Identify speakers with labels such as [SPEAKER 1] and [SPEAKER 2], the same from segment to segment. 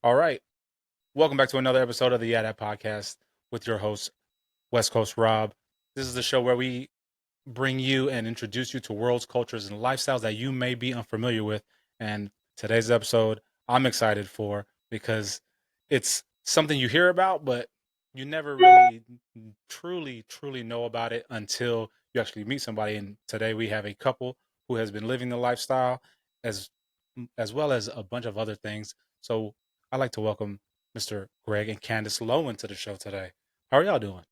[SPEAKER 1] All right. Welcome back to another episode of the YeahDat podcast with your host, West Coast Rob. This is the show where we bring you and introduce you to worlds, cultures, and lifestyles that you may be unfamiliar with. And today's episode, I'm excited for because it's something you hear about, but you never really truly know about it until you actually meet somebody. And today we have a couple who has been living the lifestyle as as well as a bunch of other things. So I'd like to welcome Mr. Greg and Kandace Loewen to the show today. How are y'all doing?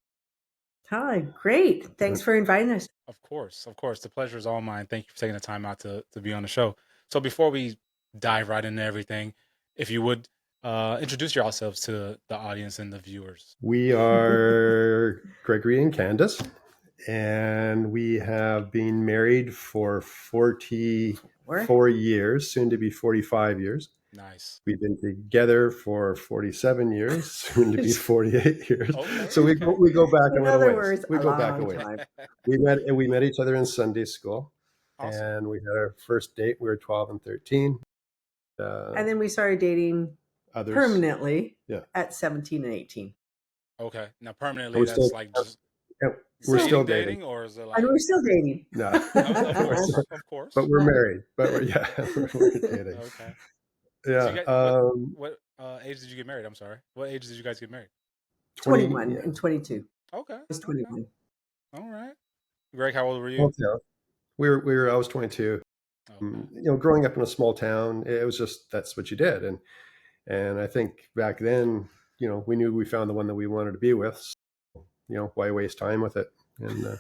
[SPEAKER 2] Hi, great. Thanks for inviting us.
[SPEAKER 1] Of course. The pleasure is all mine. Thank you for taking the time out to be on the show. So before we dive right into everything, if you would introduce yourselves to the audience and the viewers.
[SPEAKER 3] We are Gregory and Kandace, and we have been married for 44 years, soon to be 45 years.
[SPEAKER 1] Nice.
[SPEAKER 3] We've been together for 47 years, soon to be 48 years.
[SPEAKER 1] Okay,
[SPEAKER 3] So we go back a little ways.
[SPEAKER 2] We go back a ways.
[SPEAKER 3] We met each other in Sunday school,
[SPEAKER 1] Awesome.
[SPEAKER 3] and we had our first date. We were 12 and 13.
[SPEAKER 2] And then we started dating permanently at 17 and 18.
[SPEAKER 1] Okay. Now permanently, that's like just...
[SPEAKER 3] We're still dating,
[SPEAKER 1] or is it like...
[SPEAKER 2] And we're still dating.
[SPEAKER 3] No,
[SPEAKER 1] of course.
[SPEAKER 3] But we're married. But we're dating.
[SPEAKER 1] Okay.
[SPEAKER 3] Yeah.
[SPEAKER 1] So what age did you get married? I'm sorry. What age did you guys get married?
[SPEAKER 2] 21 and 22.
[SPEAKER 1] Okay.
[SPEAKER 2] I was 21.
[SPEAKER 1] Okay. All right. Greg, how old were you?
[SPEAKER 3] Okay. I was 22. Okay. Growing up in a small town, it was just that's what you did, and I think back then, we knew we found the one that we wanted to be with. So, why waste time with it? And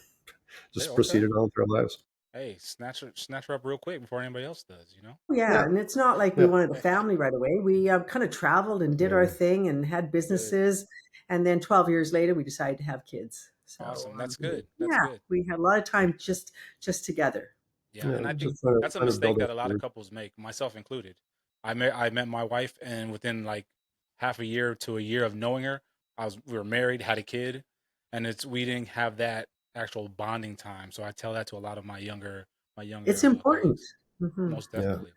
[SPEAKER 3] just proceeded on with our lives.
[SPEAKER 1] Hey, snatch her up real quick before anybody else does,
[SPEAKER 2] Yeah, and it's not like we wanted a family right away. We kind of traveled and did our thing and had businesses, and then 12 years later, we decided to have kids. So,
[SPEAKER 1] awesome, that's good.
[SPEAKER 2] Good. We had a lot of time just together.
[SPEAKER 1] Yeah, and I think that's a mistake that a lot of couples make, myself included. I met my wife, and within like half a year to a year of knowing her, we were married, had a kid, and we didn't have that actual bonding time. So I tell that to a lot of my younger.
[SPEAKER 2] It's important.
[SPEAKER 1] Mm-hmm. Most definitely.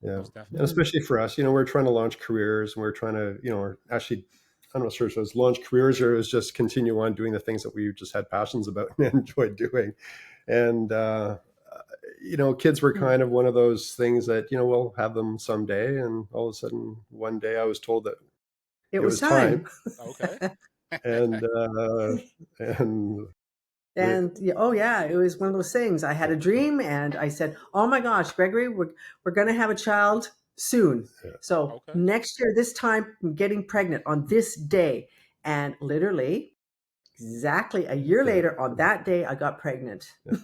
[SPEAKER 3] Yeah. Most definitely. And especially for us, we're trying to launch careers, and we're trying to, we're actually, I'm not sure if it was launch careers or it was just continue on doing the things that we just had passions about and enjoyed doing. And, kids were kind of one of those things that, we'll have them someday. And all of a sudden, one day I was told that
[SPEAKER 2] it was time.
[SPEAKER 1] Okay.
[SPEAKER 3] And
[SPEAKER 2] it was one of those things. I had a dream, and I said, "Oh my gosh, Gregory, we're going to have a child soon. Yeah. So next year, this time, I'm getting pregnant on this day." And literally, exactly a year later, on that day, I got pregnant.
[SPEAKER 1] No way.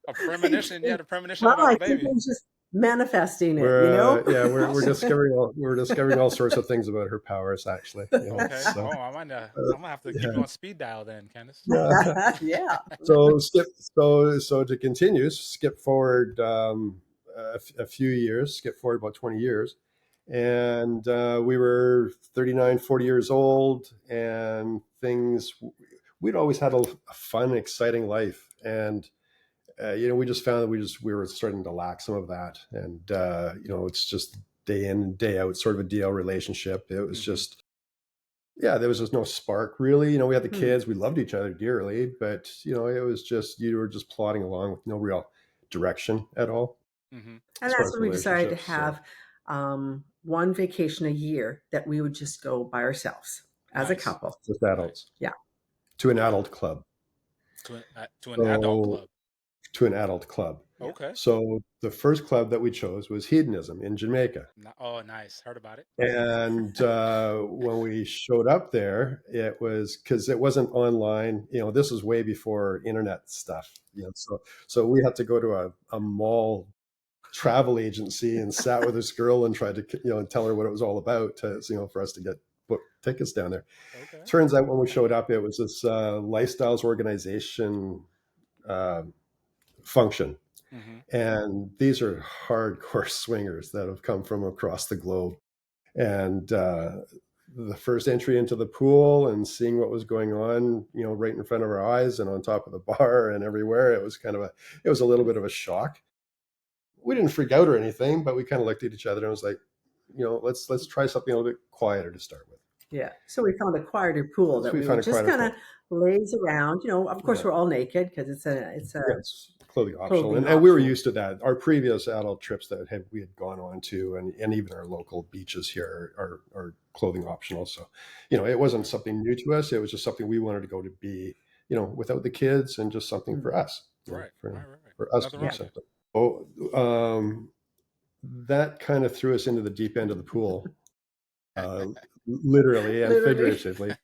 [SPEAKER 1] A premonition, a premonition about a baby.
[SPEAKER 2] Just manifesting it,
[SPEAKER 3] we're discovering all sorts of things about her powers, actually.
[SPEAKER 1] Okay. So, I'm gonna have to keep you on speed dial then, Kandace.
[SPEAKER 2] Yeah.
[SPEAKER 3] So to continue, skip forward a few years, skip forward about 20 years, and we were 39, 40 years old, and we'd always had a fun, exciting life, and we just found that we were starting to lack some of that. And, it's just day in and day out sort of a deal relationship. It was just, there was just no spark really. We had the kids, we loved each other dearly, but it was just, you were just plodding along with no real direction at all.
[SPEAKER 2] Mm-hmm. And that's when we decided to have one vacation a year that we would just go by ourselves as a couple.
[SPEAKER 3] Just adults.
[SPEAKER 2] Yeah.
[SPEAKER 3] To an adult club.
[SPEAKER 1] To an adult club.
[SPEAKER 3] To an adult club.
[SPEAKER 1] Okay.
[SPEAKER 3] So the first club that we chose was Hedonism in Jamaica.
[SPEAKER 1] Oh, nice. Heard about it.
[SPEAKER 3] And when we showed up there, it was because it wasn't online. This was way before internet stuff. So we had to go to a mall travel agency and sat with this girl and tried to tell her what it was all about for us to get booked tickets down there. Okay. Turns out when we showed up, it was this lifestyles organization function. Mm-hmm. And these are hardcore swingers that have come from across the globe. And the first entry into the pool and seeing what was going on, right in front of our eyes and on top of the bar and everywhere, it was a little bit of a shock. We didn't freak out or anything, but we kind of looked at each other and was like, let's try something a little bit quieter to start with.
[SPEAKER 2] Yeah. So we found a quieter pool that we would just kind of laze around. Of course, we're all naked because it's
[SPEAKER 3] clothing optional. And we were used to that. Our previous adult trips that we had gone on to, and even our local beaches here are clothing optional. So, it wasn't something new to us. It was just something we wanted to go to be, without the kids, and just something for us,
[SPEAKER 1] right.
[SPEAKER 3] For us to do something. Oh, that kind of threw us into the deep end of the pool, literally and figuratively.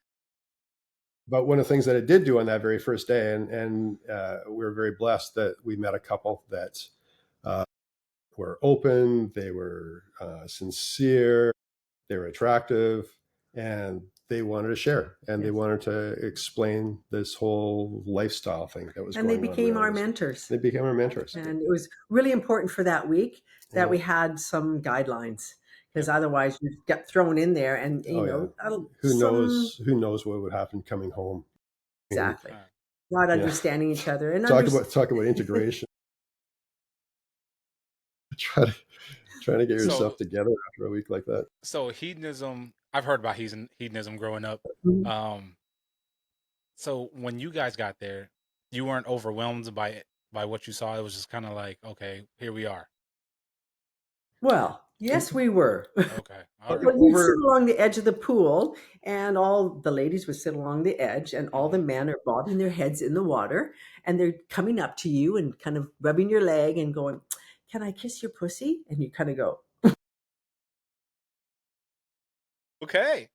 [SPEAKER 3] But one of the things that it did do on that very first day, and we were very blessed that we met a couple that were open, they were sincere, they were attractive, and they wanted to share, and they wanted to explain this whole lifestyle thing that was going on.
[SPEAKER 2] And they became our mentors.
[SPEAKER 3] They became our mentors.
[SPEAKER 2] And it was really important for that week that we had some guidelines, because otherwise you get thrown in there, and
[SPEAKER 3] who knows what would happen coming home.
[SPEAKER 2] Exactly. Not understanding each other. And
[SPEAKER 3] talk about integration. Trying to get yourself together after a week like that.
[SPEAKER 1] So hedonism, I've heard about hedonism growing up. So when you guys got there, you weren't overwhelmed by what you saw. It was just kind of like, okay, here we are.
[SPEAKER 2] Well, yes, we were.
[SPEAKER 1] Okay.
[SPEAKER 2] But you'd sit along the edge of the pool, and all the ladies would sit along the edge, and all the men are bobbing their heads in the water, and they're coming up to you and kind of rubbing your leg and going, "Can I kiss your pussy?" And you kind of go,
[SPEAKER 1] "Okay,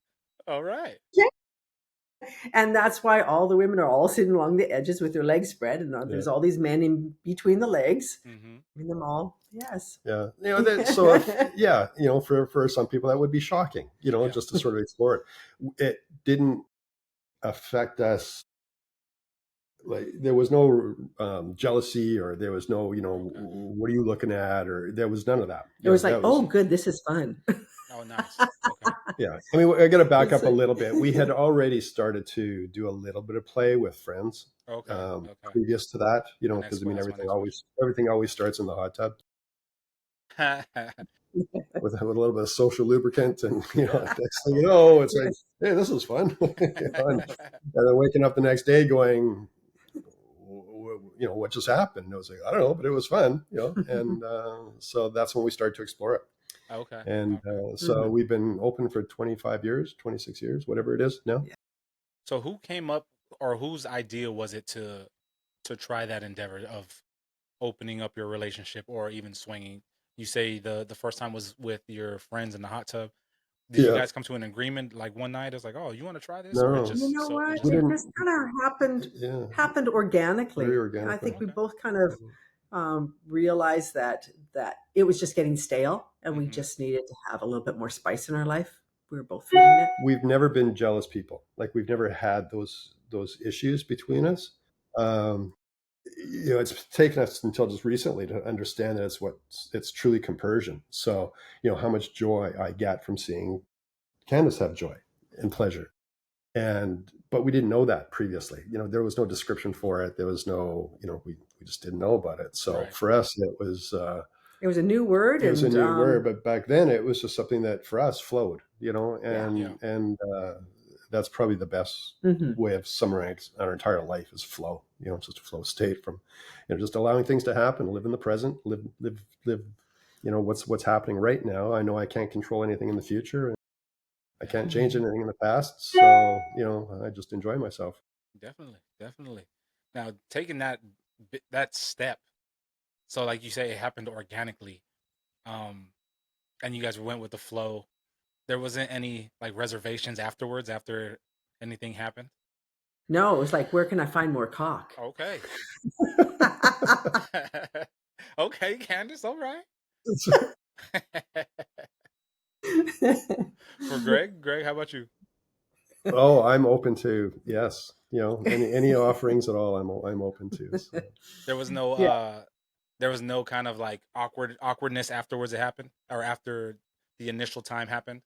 [SPEAKER 1] all right."
[SPEAKER 2] Yeah. And that's why all the women are all sitting along the edges with their legs spread, and there's all these men in between the legs, and them all. Yes.
[SPEAKER 3] Yeah. For some people that would be shocking, just to sort of explore it. It didn't affect us. Like, there was no jealousy, or there was no, what are you looking at? Or there was none of that.
[SPEAKER 2] It was like, oh, good, this is fun.
[SPEAKER 1] Oh, nice. Okay.
[SPEAKER 3] Yeah. I mean, I got to back up a little bit. We had already started to do a little bit of play with friends. Previous to that, because everything always starts in the hot tub. with a little bit of social lubricant, and next thing you know, it's like, hey, this is fun. And then waking up the next day going, what just happened? And I was like, I don't know, but it was fun, and so that's when we started to explore it.
[SPEAKER 1] Okay.
[SPEAKER 3] And so we've been open for 25 years, 26 years, whatever it is now.
[SPEAKER 1] So who came up, or whose idea was it to try that endeavor of opening up your relationship or even swinging? You say the first time was with your friends in the hot tub. Did you guys come to an agreement like one night? It's like, oh, you want to try this?
[SPEAKER 3] No.
[SPEAKER 1] Or
[SPEAKER 2] what? It just kind of happened organically.
[SPEAKER 3] Very organically.
[SPEAKER 2] And I think we both kind of realized that it was just getting stale, and we just needed to have a little bit more spice in our life. We were both feeling it.
[SPEAKER 3] We've never been jealous people. Like, we've never had those issues between us. It's taken us until just recently to understand that it's truly compersion. So, how much joy I get from seeing Kandace have joy and pleasure. But we didn't know that previously. There was no description for it. There was no, we just didn't know about it. So for us, it was
[SPEAKER 2] a new word.
[SPEAKER 3] It was a new word, but back then it was just something that for us flowed, and that's probably the best way of summarizing our entire life is flow. It's just a flow state from, just allowing things to happen, live in the present, live, what's happening right now. I know I can't control anything in the future, and I can't change anything in the past. So, I just enjoy myself.
[SPEAKER 1] Definitely. Now, taking that step, so like you say, it happened organically, and you guys went with the flow. There wasn't any like reservations afterwards after anything happened?
[SPEAKER 2] No, it was like, where can I find more cock?
[SPEAKER 1] Okay. Okay, Kandace, all right. For Greg, how about you?
[SPEAKER 3] Oh, I'm open to, yes. Any offerings at all, I'm open to. So.
[SPEAKER 1] There was no there was no kind of like awkwardness afterwards it happened, or after the initial time happened?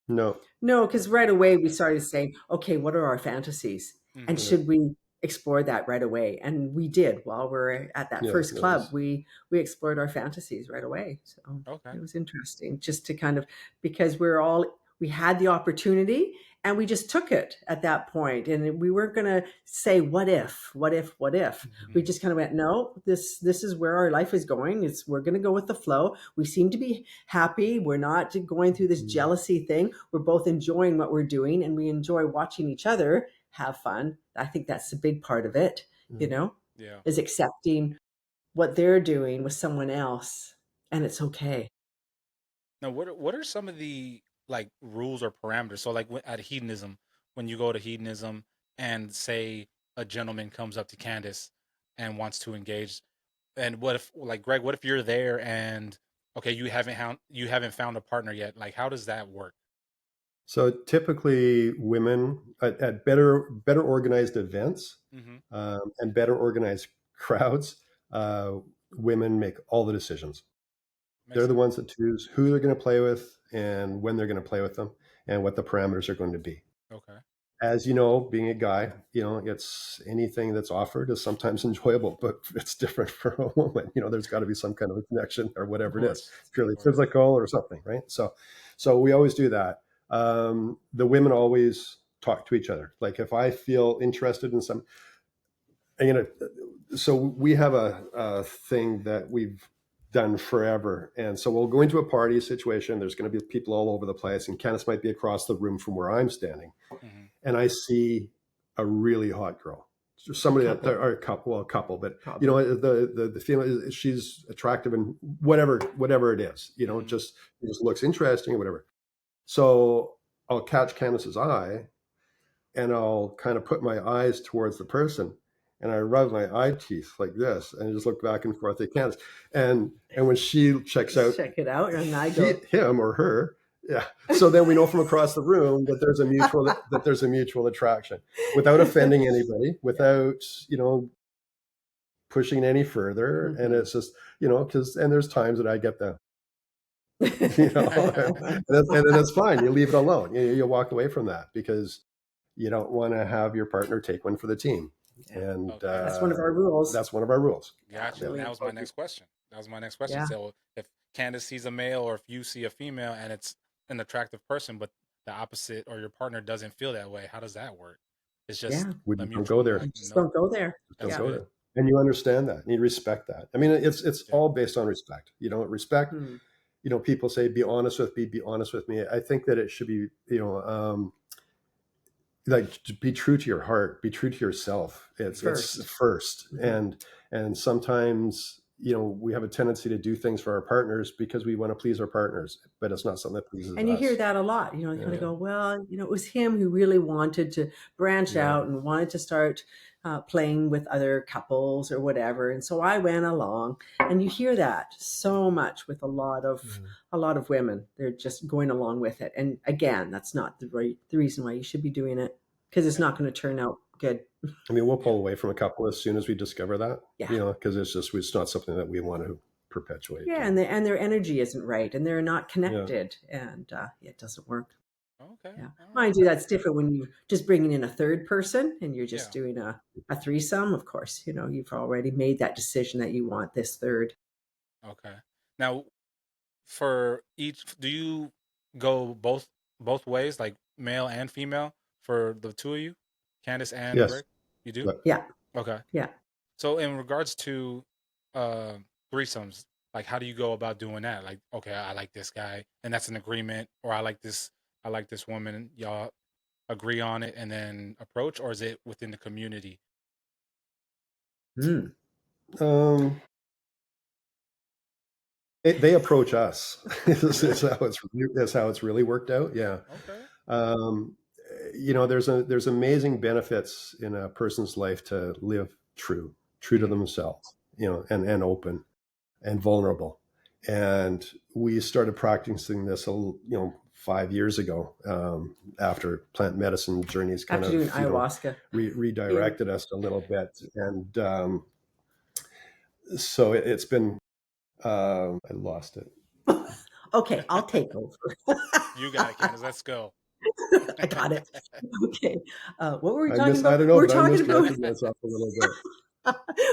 [SPEAKER 3] No,
[SPEAKER 2] because right away we started saying, okay, what are our fantasies? And should we explored that right away, and we did while we're at that first club. We explored our fantasies right away, so it was interesting just to kind of, because we had the opportunity and we just took it at that point, and we weren't going to say what if. We just kind of went, no, this is where our life is going. We're going to go with the flow. We seem to be happy. We're not going through this jealousy thing. We're both enjoying what we're doing, and we enjoy watching each other have fun. I think that's a big part of it, is accepting what they're doing with someone else, and it's okay.
[SPEAKER 1] Now, what are some of the like rules or parameters? So, like at hedonism, when you go to hedonism, and say a gentleman comes up to Kandace and wants to engage, and what if, like Greg, what if you're there and okay, you haven't found a partner yet? Like, how does that work?
[SPEAKER 3] So typically, women at better organized events and better organized crowds, women make all the decisions. They're the ones that choose who they're going to play with and when they're going to play with them and what the parameters are going to be.
[SPEAKER 1] Okay.
[SPEAKER 3] As you know, being a guy, it's anything that's offered is sometimes enjoyable, but it's different for a woman. There's got to be some kind of a connection or whatever it is, purely physical or something, right? So we always do that. The women always talk to each other. Like if I feel interested in some, so we have a thing that we've done forever. And so we'll go into a party situation. There's going to be people all over the place, and Kandace might be across the room from where I'm standing. And I see a really hot girl, somebody that or a couple, but the female, she's attractive and whatever it is, it just looks interesting or whatever. So I'll catch Kandace's eye, and I'll kind of put my eyes towards the person, and I rub my eye teeth like this, and just look back and forth at Kandace. And when she check it out,
[SPEAKER 2] and I go
[SPEAKER 3] him or her. Yeah. So then we know from across the room that there's a mutual attraction, without offending anybody, without, pushing any further. And it's just, and there's times that I get the, and then it's fine. You leave it alone. You walk away from that because you don't want to have your partner take one for the team. And
[SPEAKER 2] that's one of our rules.
[SPEAKER 3] That's one of our rules.
[SPEAKER 1] Gotcha. That was my next question.
[SPEAKER 2] Yeah.
[SPEAKER 1] So if Kandace sees a male, or if you see a female and it's an attractive person, but the opposite or your partner doesn't feel that way, how does that work? It's just
[SPEAKER 3] don't go there.
[SPEAKER 2] Don't go there.
[SPEAKER 3] Don't go there. And you understand that, and you respect that. I mean, it's all based on respect. Respect. People say, "Be honest with me. Be honest with me." I think that it should be, like, be true to your heart. Be true to yourself. It's first. And sometimes, we have a tendency to do things for our partners because we want to please our partners, but it's not something that pleases us.
[SPEAKER 2] And you hear that a lot. You kind of go, well, it was him who really wanted to branch out and wanted to start playing with other couples or whatever, and so I went along. And you hear that so much with a lot of women. They're just going along with it. And again, that's not the reason why you should be doing it, because it's not going to turn out good.
[SPEAKER 3] I mean, we'll pull away from a couple as soon as we discover that, because it's not something that we want to perpetuate.
[SPEAKER 2] Yeah, and their energy isn't right, and they're not connected, and it doesn't work.
[SPEAKER 1] Okay.
[SPEAKER 2] Yeah. Mind you, that's different when you're just bringing in a third person and you're just doing a threesome. Of course, you've already made that decision that you want this third.
[SPEAKER 1] Okay. Now, for each, do you go both ways, like male and female, for the two of you, Kandace and Greg? You do?
[SPEAKER 2] Yeah.
[SPEAKER 1] Okay.
[SPEAKER 2] Yeah.
[SPEAKER 1] So in regards to threesomes, like how do you go about doing that? Like, okay, I like this guy, and that's an agreement, or I like this woman, y'all agree on it and then approach, or is it within the community?
[SPEAKER 3] They approach us. That's how it's really worked out. Yeah.
[SPEAKER 1] Okay.
[SPEAKER 3] There's amazing benefits in a person's life to live true to themselves, and open and vulnerable. And we started practicing this, 5 years ago, after plant medicine journeys kind
[SPEAKER 2] after doing ayahuasca
[SPEAKER 3] redirected us a little bit. And so it's been, I lost it.
[SPEAKER 2] Okay, I'll take over.
[SPEAKER 1] You got it, Kandace. Let's go.
[SPEAKER 2] I got it. Okay. What were we talking
[SPEAKER 3] I
[SPEAKER 2] about?
[SPEAKER 3] don't know,
[SPEAKER 2] We're
[SPEAKER 3] but I
[SPEAKER 2] talking about
[SPEAKER 3] misdirected myself a little bit.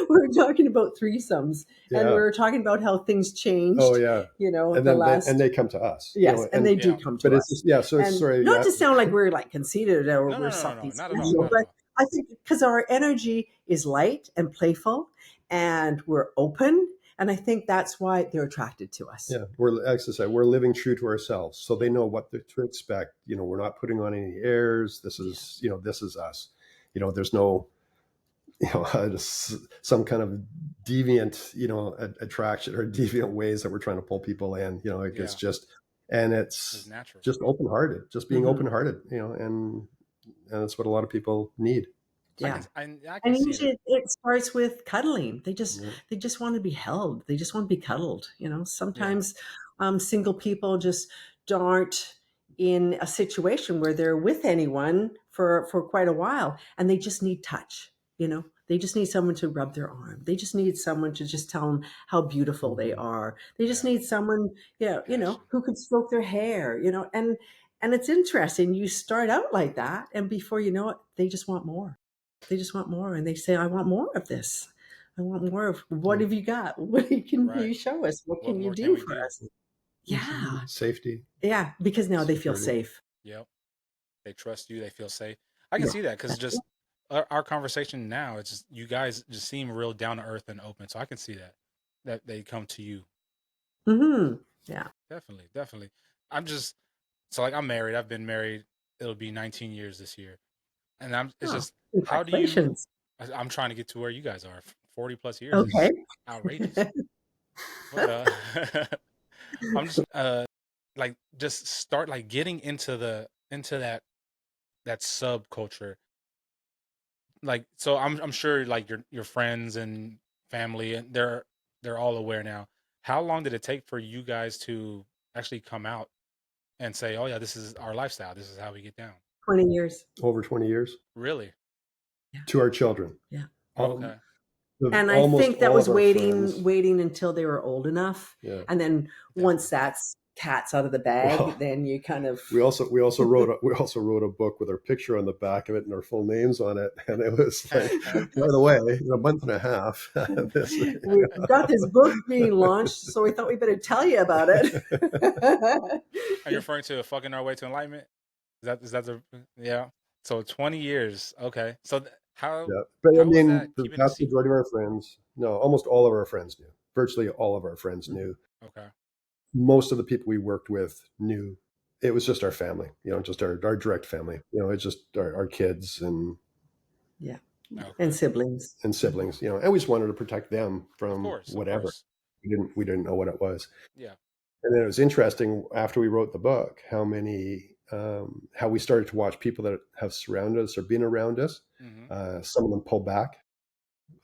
[SPEAKER 2] we're talking about threesomes, and
[SPEAKER 3] Yeah.
[SPEAKER 2] we're talking about how things changed.
[SPEAKER 3] Oh yeah.
[SPEAKER 2] The
[SPEAKER 3] then
[SPEAKER 2] last.
[SPEAKER 3] they come to us.
[SPEAKER 2] Yes, and they do
[SPEAKER 1] Yeah.
[SPEAKER 2] come to
[SPEAKER 3] But
[SPEAKER 2] us.
[SPEAKER 3] it's just, yeah. So
[SPEAKER 2] And
[SPEAKER 3] sorry.
[SPEAKER 2] not
[SPEAKER 3] Yeah.
[SPEAKER 2] to sound like we're like conceited or
[SPEAKER 1] No,
[SPEAKER 2] we're something
[SPEAKER 1] not at all.
[SPEAKER 2] special,
[SPEAKER 1] Not at
[SPEAKER 2] but
[SPEAKER 1] all.
[SPEAKER 2] I think because our energy is light and playful, and we're open, and I think that's why they're attracted to us.
[SPEAKER 3] Yeah, as I say, we're living true to ourselves, so they know what to expect. We're not putting on any airs. This is, this is us. There's no, some kind of deviant, attraction or deviant ways that we're trying to pull people in. It's just, and it's
[SPEAKER 1] natural.
[SPEAKER 3] just open-hearted, just being open-hearted. And that's what a lot of people need.
[SPEAKER 2] Yeah.
[SPEAKER 1] I can
[SPEAKER 2] And
[SPEAKER 1] see
[SPEAKER 2] usually
[SPEAKER 1] that.
[SPEAKER 2] it starts with cuddling. They just want to be held. They just want to be cuddled. Sometimes single people just aren't in a situation where they're with anyone for quite a while, and they just need touch. They just need someone to rub their arm. They just need someone to just tell them how beautiful they are. They just need someone, who could stroke their hair. And it's interesting. You start out like that, and before you know it, they just want more. They just want more, and they say, "I want more of this. I want more of what have you got? What can you show us? What can you do for us?" Yeah,
[SPEAKER 3] Safety.
[SPEAKER 2] yeah, because now they feel safe.
[SPEAKER 1] Yep, they trust you. They feel safe. I can see that because just our conversation now, it's just you guys just seem real down to earth and open. So I can see that they come to you.
[SPEAKER 2] Yeah,
[SPEAKER 1] Definitely. I'm just like I'm married. I've been married. It'll be 19 years this year, and it's just how do you?
[SPEAKER 2] Congratulations.
[SPEAKER 1] I'm trying to get to where you guys are. 40 plus years
[SPEAKER 2] Okay.
[SPEAKER 1] is outrageous. But I'm just like just start like getting into that subculture. Like so I'm sure like your friends and family and they're all aware now. How long did it take for you guys to actually come out and say, "Oh yeah, this is our lifestyle. This is how we get down."
[SPEAKER 2] 20 years.
[SPEAKER 3] Over 20 years.
[SPEAKER 1] Really?
[SPEAKER 3] To our children.
[SPEAKER 2] Yeah.
[SPEAKER 1] Okay.
[SPEAKER 2] And I think that was waiting until they were old enough.
[SPEAKER 3] Yeah.
[SPEAKER 2] And then once that's cat's out of the bag, then you kind of.
[SPEAKER 3] We also wrote a book with our picture on the back of it and our full names on it, and it was like, by the way, in a month and a half,
[SPEAKER 2] we got this book being launched, so we thought we better tell you about it.
[SPEAKER 1] Are you referring to Fucking Our Way to Enlightenment? Is that So 20 years. Okay. So how?
[SPEAKER 3] Yeah, but
[SPEAKER 1] how
[SPEAKER 3] I mean,
[SPEAKER 1] that
[SPEAKER 3] the
[SPEAKER 1] keeping
[SPEAKER 3] vast majority of our friends, no, almost all of our friends knew. Virtually all of our friends knew.
[SPEAKER 1] Okay.
[SPEAKER 3] Most of the people we worked with knew. It was just our family, just our direct family. It's just our kids and
[SPEAKER 2] and siblings
[SPEAKER 3] and we just wanted to protect them from whatever.
[SPEAKER 1] Of course.
[SPEAKER 3] We didn't know what it was.
[SPEAKER 1] Yeah.
[SPEAKER 3] And then it was interesting after we wrote the book how we started to watch people that have surrounded us or been around us. Some of them pull back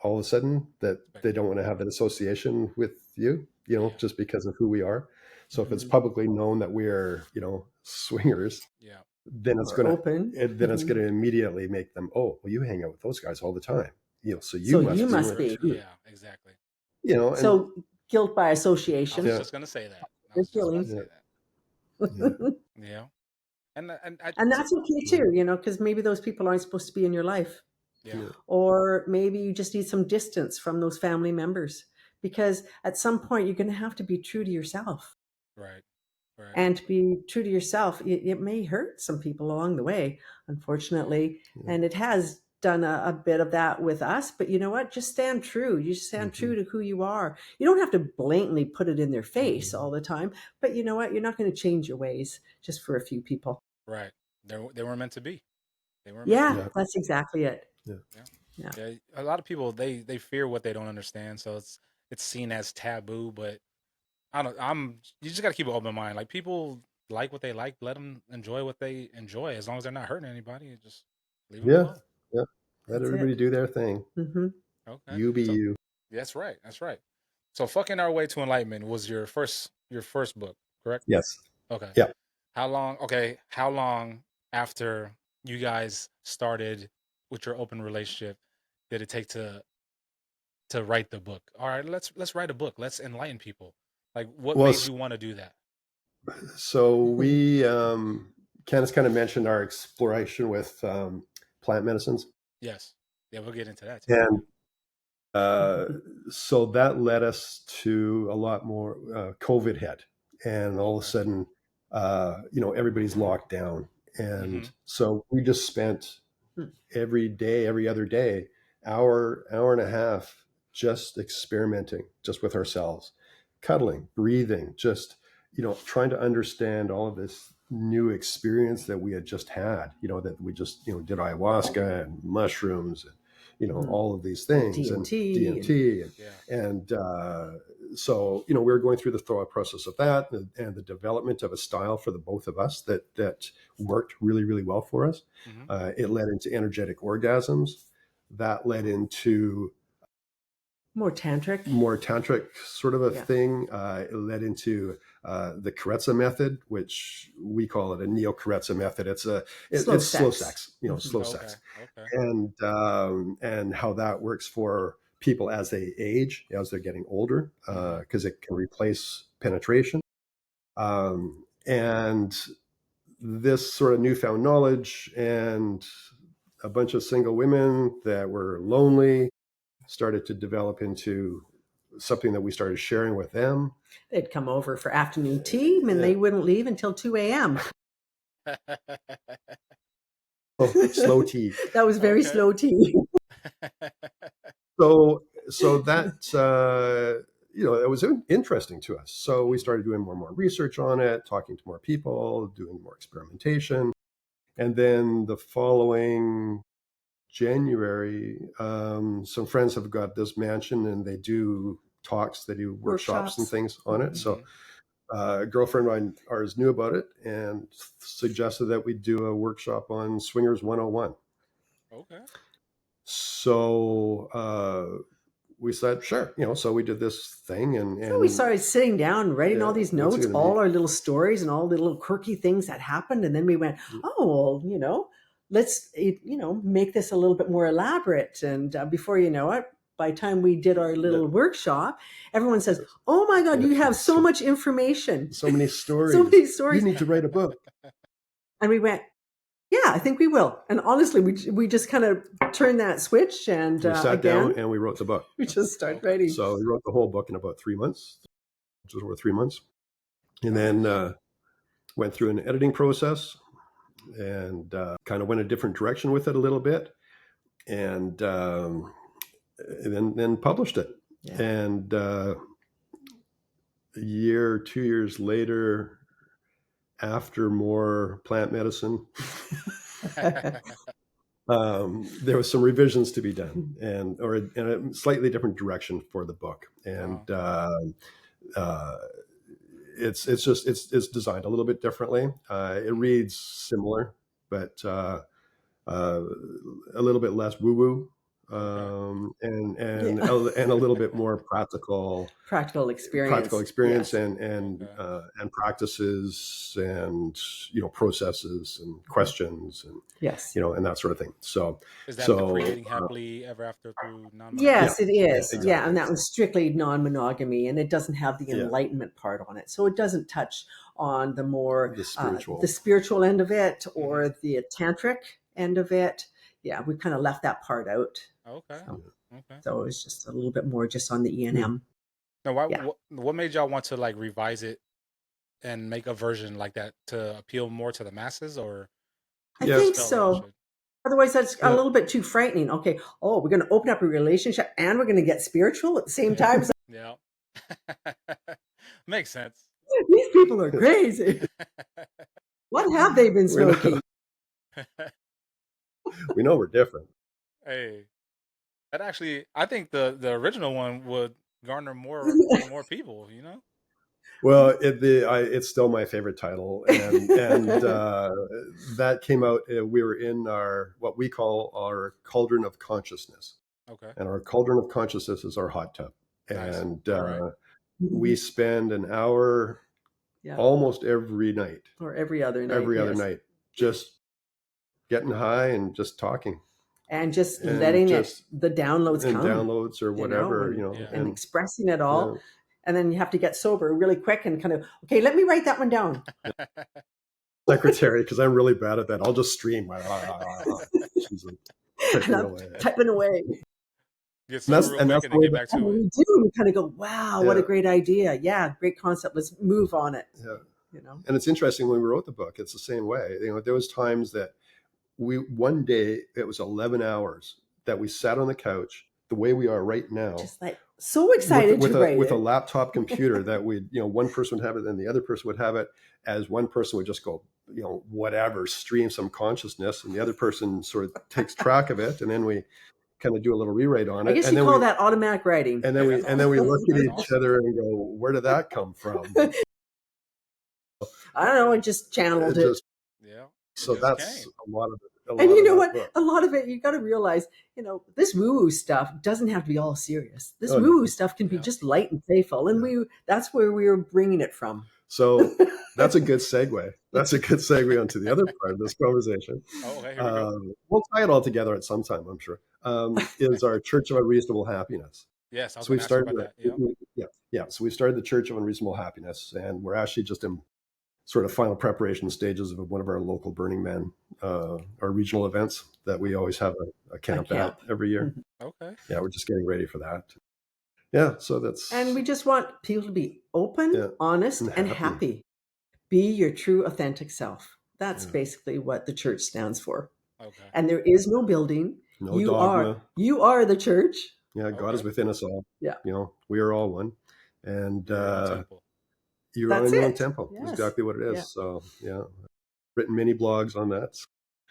[SPEAKER 3] all of a sudden, that they don't want to have that association with you, just because of who we are. So if it's publicly known that we are, swingers, then it's going to immediately make them, oh, well, you hang out with those guys all the time, so you must be.
[SPEAKER 1] Yeah, exactly.
[SPEAKER 2] So guilt by association.
[SPEAKER 1] I was just going to say that. Yeah. And
[SPEAKER 2] that's okay too, because maybe those people aren't supposed to be in your life.
[SPEAKER 1] Yeah.
[SPEAKER 2] Or maybe you just need some distance from those family members, because at some point you're going to have to be true to yourself.
[SPEAKER 1] Right.
[SPEAKER 2] And to be true to yourself, it may hurt some people along the way, unfortunately. And it has done a bit of that with us. But you know what? Just stand true. You just stand true to who you are. You don't have to blatantly put it in their face all the time. But you know what? You're not going to change your ways just for a few people.
[SPEAKER 1] Right. They weren't meant to be.
[SPEAKER 2] That's exactly it.
[SPEAKER 1] Yeah. A lot of people they fear what they don't understand, so it's seen as taboo. But you just got to keep an open mind. Like people like what they like, let them enjoy what they enjoy, as long as they're not hurting anybody. Just leave them alone.
[SPEAKER 3] Yeah. Let everybody do their thing.
[SPEAKER 1] Okay.
[SPEAKER 3] You be you.
[SPEAKER 1] That's right. So, Fucking Our Way to Enlightenment was your first book, correct?
[SPEAKER 3] Yes.
[SPEAKER 1] Okay.
[SPEAKER 3] Yeah.
[SPEAKER 1] How long after you guys started with your open relationship did it take to write the book? All right, let's write a book. Let's enlighten people. Like, what made you want to do that?
[SPEAKER 3] So we Kandace kind of mentioned our exploration with plant medicines.
[SPEAKER 1] Yes. Yeah, we'll get into that too.
[SPEAKER 3] And so that led us to a lot more COVID hit. And all of a sudden, everybody's locked down. And so we just spent every day, every other day, hour and a half, just experimenting just with ourselves, cuddling, breathing, just, trying to understand all of this new experience that we had just had, that we just, did ayahuasca and mushrooms and, all of these things
[SPEAKER 2] DMT
[SPEAKER 3] and DMT. And so, we were going through the thought process of that and the development of a style for the both of us that worked really, really well for us. It led into energetic orgasms. That led into
[SPEAKER 2] more tantric
[SPEAKER 3] sort of a thing. It led into the Karetza method, which we call it a neo-Karetza method. It's slow sex, slow sex. And how that works for people as they age, as they're getting older, because it can replace penetration. And this sort of newfound knowledge and a bunch of single women that were lonely started to develop into something that we started sharing with them.
[SPEAKER 2] They'd come over for afternoon tea and they wouldn't leave until 2 a.m.
[SPEAKER 3] Slow tea.
[SPEAKER 2] That was very slow tea.
[SPEAKER 3] So that, it was interesting to us. So we started doing more and more research on it, talking to more people, doing more experimentation. And then the following January, some friends have got this mansion and they do talks, they do workshops and things on it. So a girlfriend of ours knew about it and suggested that we do a workshop on Swingers 101.
[SPEAKER 1] Okay.
[SPEAKER 3] So we said, sure. So we did this thing. And
[SPEAKER 2] so we started sitting down, writing all these notes, all our little stories and all the little quirky things that happened. And then we went, oh, well, let's, make this a little bit more elaborate. And before you know it, by the time we did our little workshop, everyone says, oh my God, you have so much information.
[SPEAKER 3] So many stories. You need to write a book.
[SPEAKER 2] And we went, yeah, I think we will. And honestly, we just kind of turned that switch and
[SPEAKER 3] we sat down and we wrote the book.
[SPEAKER 2] We just started writing.
[SPEAKER 3] So we wrote the whole book in about 3 months, just over 3 months. And then went through an editing process and kind of went a different direction with it a little bit. And then published it. Yeah. And a year, 2 years later, after more plant medicine, there was some revisions to be done and a slightly different direction for the book. And it's designed a little bit differently. It reads similar, but a little bit less woo-woo. And a little bit more practical experience and practices and processes and questions and and that sort of thing. So
[SPEAKER 1] is that the creating happily ever after through non-monogamy?
[SPEAKER 2] Yes, it is. Exactly. Yeah, and that was strictly non-monogamy, and it doesn't have the enlightenment part on it, so it doesn't touch on the more the spiritual end of it or the tantric end of it. Yeah, we kind of left that part out.
[SPEAKER 1] Okay.
[SPEAKER 2] So it was just a little bit more just on the E&M.
[SPEAKER 1] Now, what made y'all want to revise it and make a version like that to appeal more to the masses? Or
[SPEAKER 2] I think so. Otherwise, that's a little bit too frightening. Okay, we're going to open up a relationship and we're going to get spiritual at the same time.
[SPEAKER 1] Yeah, makes sense.
[SPEAKER 2] These people are crazy. What have they been smoking?
[SPEAKER 3] We know we're different.
[SPEAKER 1] Hey, that actually, I think the original one would garner more people.
[SPEAKER 3] Well, it's still my favorite title, and that came out. We were in what we call our cauldron of consciousness.
[SPEAKER 1] Okay.
[SPEAKER 3] And our cauldron of consciousness is our hot tub, nice. And we spend an hour almost every night,
[SPEAKER 2] or every other night,
[SPEAKER 3] just getting high and just talking.
[SPEAKER 2] And just letting the downloads come.
[SPEAKER 3] Downloads or whatever,
[SPEAKER 2] and expressing it all. Yeah. And then you have to get sober really quick and kind of, okay, let me write that one down.
[SPEAKER 3] secretary, because I'm really bad at that. I'll just stream. She's
[SPEAKER 2] typing away.
[SPEAKER 1] Get super real quick and then get back to it.
[SPEAKER 2] We do. We kind of go, wow, what a great idea. Yeah, great concept. Let's move on it.
[SPEAKER 3] Yeah.
[SPEAKER 2] You know?
[SPEAKER 3] And it's interesting, when we wrote the book, it's the same way. You know, there was times that one day it was 11 hours that we sat on the couch the way we are right now.
[SPEAKER 2] Just like so excited
[SPEAKER 3] with a laptop computer that one person would have it and the other person would have it, as one person would just go, whatever, stream some consciousness, and the other person sort of takes track of it, and then we kind of do a little rewrite on it.
[SPEAKER 2] I guess you call that automatic writing.
[SPEAKER 3] And then we look at each other and go, where did that come from?
[SPEAKER 2] I don't know. I just channeled it.
[SPEAKER 3] So that's a lot of it.
[SPEAKER 2] And you know what? Book. A lot of it, you got to realize, this woo-woo stuff doesn't have to be all serious. This woo-woo stuff can be just light and playful. And that's where we were bringing it from.
[SPEAKER 3] So that's a good segue. That's a good segue onto the other part of this conversation. We'll tie it all together at some time, I'm sure. Is our Church of Unreasonable Happiness.
[SPEAKER 1] Yes, I was
[SPEAKER 3] so we started
[SPEAKER 1] about that.
[SPEAKER 3] So we started the Church of Unreasonable Happiness, and we're actually just in sort of final preparation stages of one of our local Burning Man, our regional events that we always have a camp at every year.
[SPEAKER 1] Okay.
[SPEAKER 3] Yeah, we're just getting ready for that. Yeah, so that's...
[SPEAKER 2] And we just want people to be open, honest, and happy. Be your true, authentic self. That's basically what the church stands for. Okay. And there is no building.
[SPEAKER 3] No dogma.
[SPEAKER 2] You are the church.
[SPEAKER 3] Yeah, God is within us all.
[SPEAKER 2] Yeah.
[SPEAKER 3] We are all one. And you're in your own temple. Yes. That's exactly what it is. Yeah. So, written many blogs on that.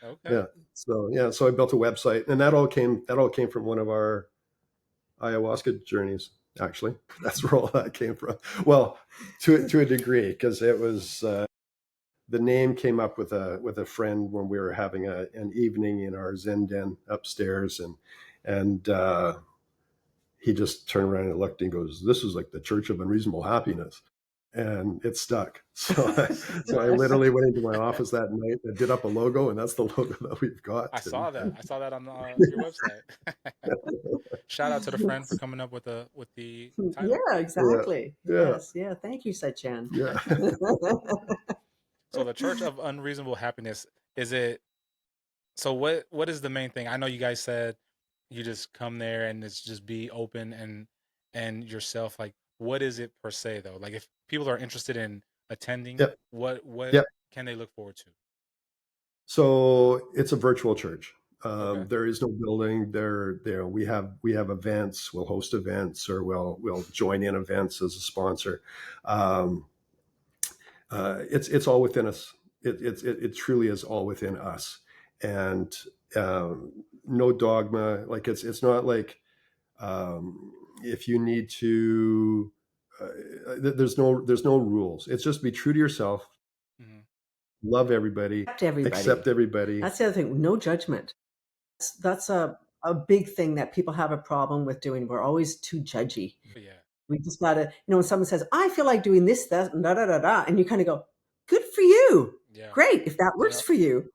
[SPEAKER 1] Okay.
[SPEAKER 3] Yeah. So I built a website, and that all came from one of our ayahuasca journeys. Actually, that's where all that came from. Well, to a degree, because it was the name came up with a friend when we were having an evening in our Zen den upstairs, and he just turned around and looked and goes, "This is like the Church of Unreasonable Happiness." And it stuck. So I literally went into my office that night and did up a logo, and that's the logo that we've got.
[SPEAKER 1] I saw that on your website. Shout out to the friend for coming up with the title.
[SPEAKER 2] Yeah, exactly. Yeah. Yes. Yeah. Thank you, Sachin.
[SPEAKER 3] Yeah.
[SPEAKER 1] So the Church of Unreasonable Happiness, is it? So what is the main thing? I know you guys said you just come there and it's just be open and yourself. Like, what is it per se though? Like, if people are interested in attending, what can they look forward to?
[SPEAKER 3] So it's a virtual church. There is no building there. We have events. We'll host events, or we'll join in events as a sponsor. It's all within us. It truly is all within us, and no dogma. Like it's not like if you need to. There's no rules. It's just be true to yourself. Mm-hmm. Love everybody. Accept everybody.
[SPEAKER 2] That's the other thing. No judgment. That's a big thing that people have a problem with doing. We're always too judgy.
[SPEAKER 1] Yeah.
[SPEAKER 2] We just gotta, when someone says, I feel like doing this, that, and da, and you kind of go, good for you. Yeah. Great. If that works for you.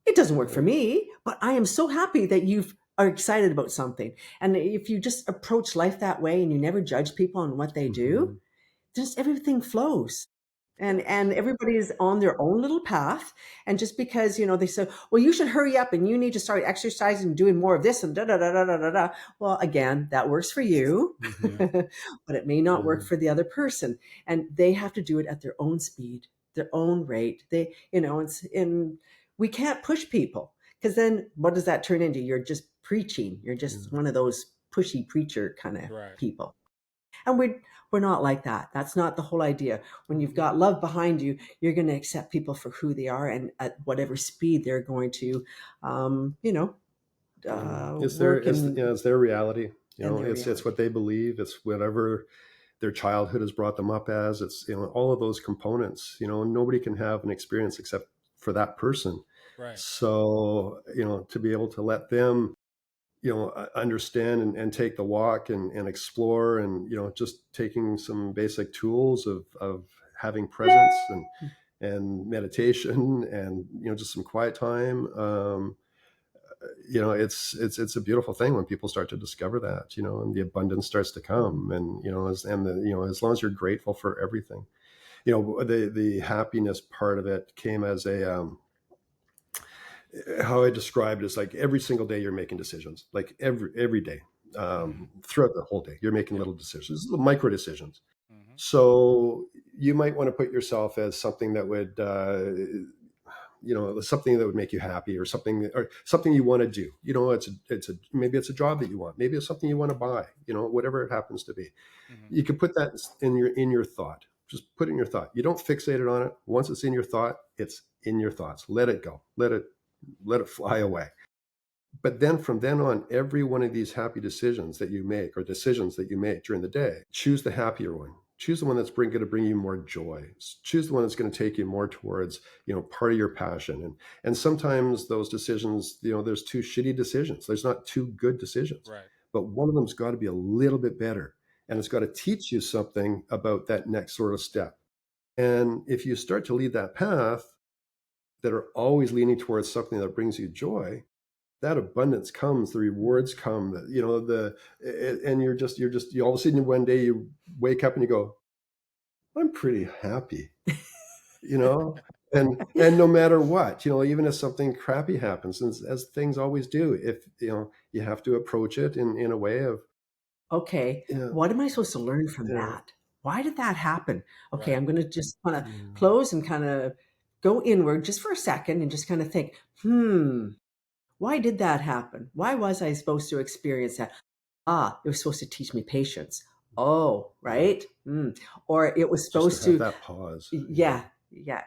[SPEAKER 2] It doesn't work for me, but I am so happy that you are excited about something. And if you just approach life that way and you never judge people on what they do, just everything flows. And everybody is on their own little path. And just because, they say, well, you should hurry up and you need to start exercising and doing more of this and da. Well, again, that works for you, but it may not work for the other person. And they have to do it at their own speed, their own rate. They, we can't push people, because then what does that turn into? You're just preaching. You're just one of those pushy preacher kind of people. And we're not like that. That's not the whole idea. When you've got love behind you, you're going to accept people for who they are and at whatever speed they're going to,
[SPEAKER 3] it's their reality. It's what they believe. It's whatever their childhood has brought them up as. It's, all of those components, nobody can have an experience except for that person.
[SPEAKER 1] Right.
[SPEAKER 3] So, to be able to let them, understand and take the walk and explore, and, just taking some basic tools of having presence and meditation and, just some quiet time. It's a beautiful thing when people start to discover that, and the abundance starts to come, and, as long as you're grateful for everything. the happiness part of it came as a how I described it is like every single day you're making decisions, like every day, throughout the whole day, you're making little decisions, little micro decisions. So you might want to put yourself as something that would, something that would make you happy, or something you want to do. Maybe it's a job that you want, maybe it's something you want to buy, whatever it happens to be. You can put that in your thought. Just put it in your thought. You don't fixate it on it. Once it's in your thought, it's in your thoughts. Let it go. Let it fly away. But then from then on, every one of these happy decisions that you make, or decisions that you make during the day, choose the happier one. Choose the one that's going to bring you more joy. Choose the one that's going to take you more towards, part of your passion. And sometimes those decisions, there's two shitty decisions. There's not two good decisions.
[SPEAKER 1] Right.
[SPEAKER 3] But one of them's got to be a little bit better. And it's got to teach you something about that next sort of step. And if you start to lead that path, that are always leaning towards something that brings you joy, that abundance comes, the rewards come, and you all of a sudden one day you wake up and you go, I'm pretty happy, and no matter what, even if something crappy happens, and as things always do, if you have to approach it in a way of,
[SPEAKER 2] okay, what am I supposed to learn from that? Why did that happen? Okay,
[SPEAKER 1] Right.
[SPEAKER 2] I'm going to just kind of close and kind of go inward just for a second and just kind of think, why did that happen? Why was I supposed to experience that? It was supposed to teach me patience. Oh, right. Or it was supposed
[SPEAKER 3] just to have that pause.
[SPEAKER 2] Yeah.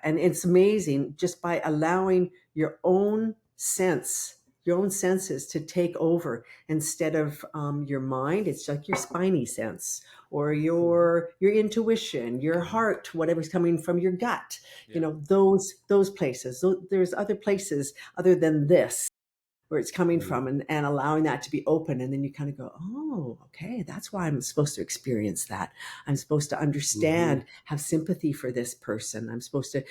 [SPEAKER 2] And it's amazing just by allowing your own senses to take over instead of your mind. It's like your spiny sense, or your intuition, your heart, whatever's coming from your gut. Those places. There's other places other than this where it's coming from, and allowing that to be open. And then you kind of go, oh, okay, that's why I'm supposed to experience that. I'm supposed to understand, have sympathy for this person. I'm supposed to,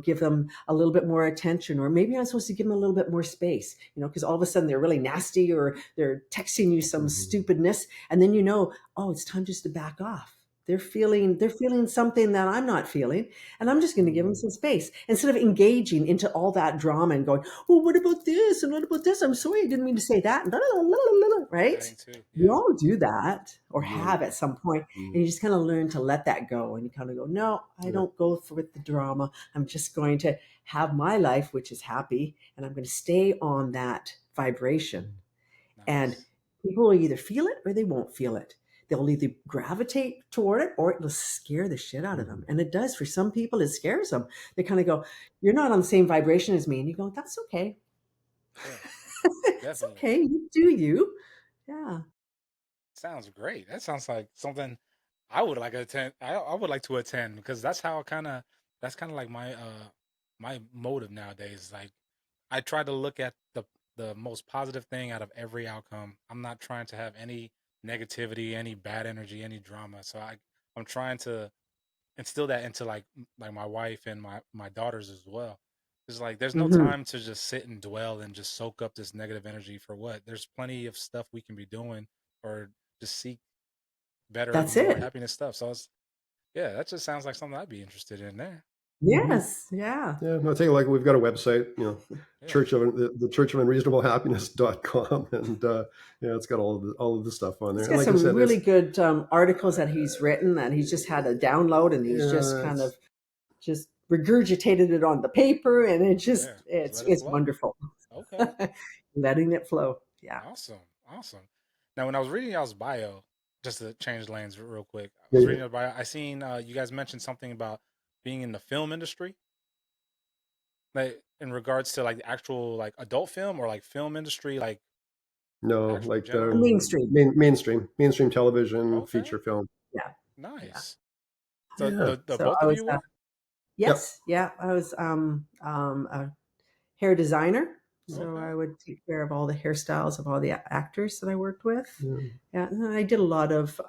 [SPEAKER 2] give them a little bit more attention, or maybe I'm supposed to give them a little bit more space, because all of a sudden they're really nasty, or they're texting you some stupidness. And then, oh, it's time just to back off. They're feeling something that I'm not feeling, and I'm just going to give them some space instead of engaging into all that drama and going, well, what about this? And what about this? I'm sorry, I didn't mean to say that. Right? We all do that, or have at some point, and you just kind of learn to let that go, and you kind of go, no, I don't go with the drama. I'm just going to have my life, which is happy, and I'm going to stay on that vibration. Nice. And people will either feel it or they won't feel it. They'll either gravitate toward it, or it'll scare the shit out of them. And it does. For some people, it scares them. They kind of go, you're not on the same vibration as me. And you go, that's okay. Yeah, it's okay. You do you. Yeah.
[SPEAKER 1] Sounds great. That sounds like something I would like to attend. I would like to attend, because that's kind of like my motive nowadays. Like, I try to look at the most positive thing out of every outcome. I'm not trying to have any negativity, any bad energy, any drama. So I'm trying to instill that into like my wife and my daughters as well. It's like there's no time to just sit and dwell and just soak up this negative energy for what. There's plenty of stuff we can be doing, or just seek better, more happiness stuff. So that just sounds like something I'd be interested in there.
[SPEAKER 2] Yes. Yeah.
[SPEAKER 3] Yeah. No, take a look. We've got a website, the Church of Unreasonable Happiness.com. And it's got all of the stuff on there.
[SPEAKER 2] It's got some really good articles that he's written, that he's just had a download, and he's just kind of just regurgitated it on the paper, and it just it's wonderful.
[SPEAKER 1] Okay.
[SPEAKER 2] Letting it flow. Yeah.
[SPEAKER 1] Awesome. Now, when I was reading y'all's bio, just to change lanes real quick, I was reading your bio. I seen you guys mentioned something about being in the film industry, like in regards to like the actual like adult film, or like film industry, like
[SPEAKER 3] no, like
[SPEAKER 2] mainstream
[SPEAKER 3] television, feature film.
[SPEAKER 2] Yeah.
[SPEAKER 1] Nice. So the both of you were?
[SPEAKER 2] Yes. Yep. Yeah. I was a hair designer. So I would take care of all the hairstyles of all the actors that I worked with. Yeah, and I did a lot of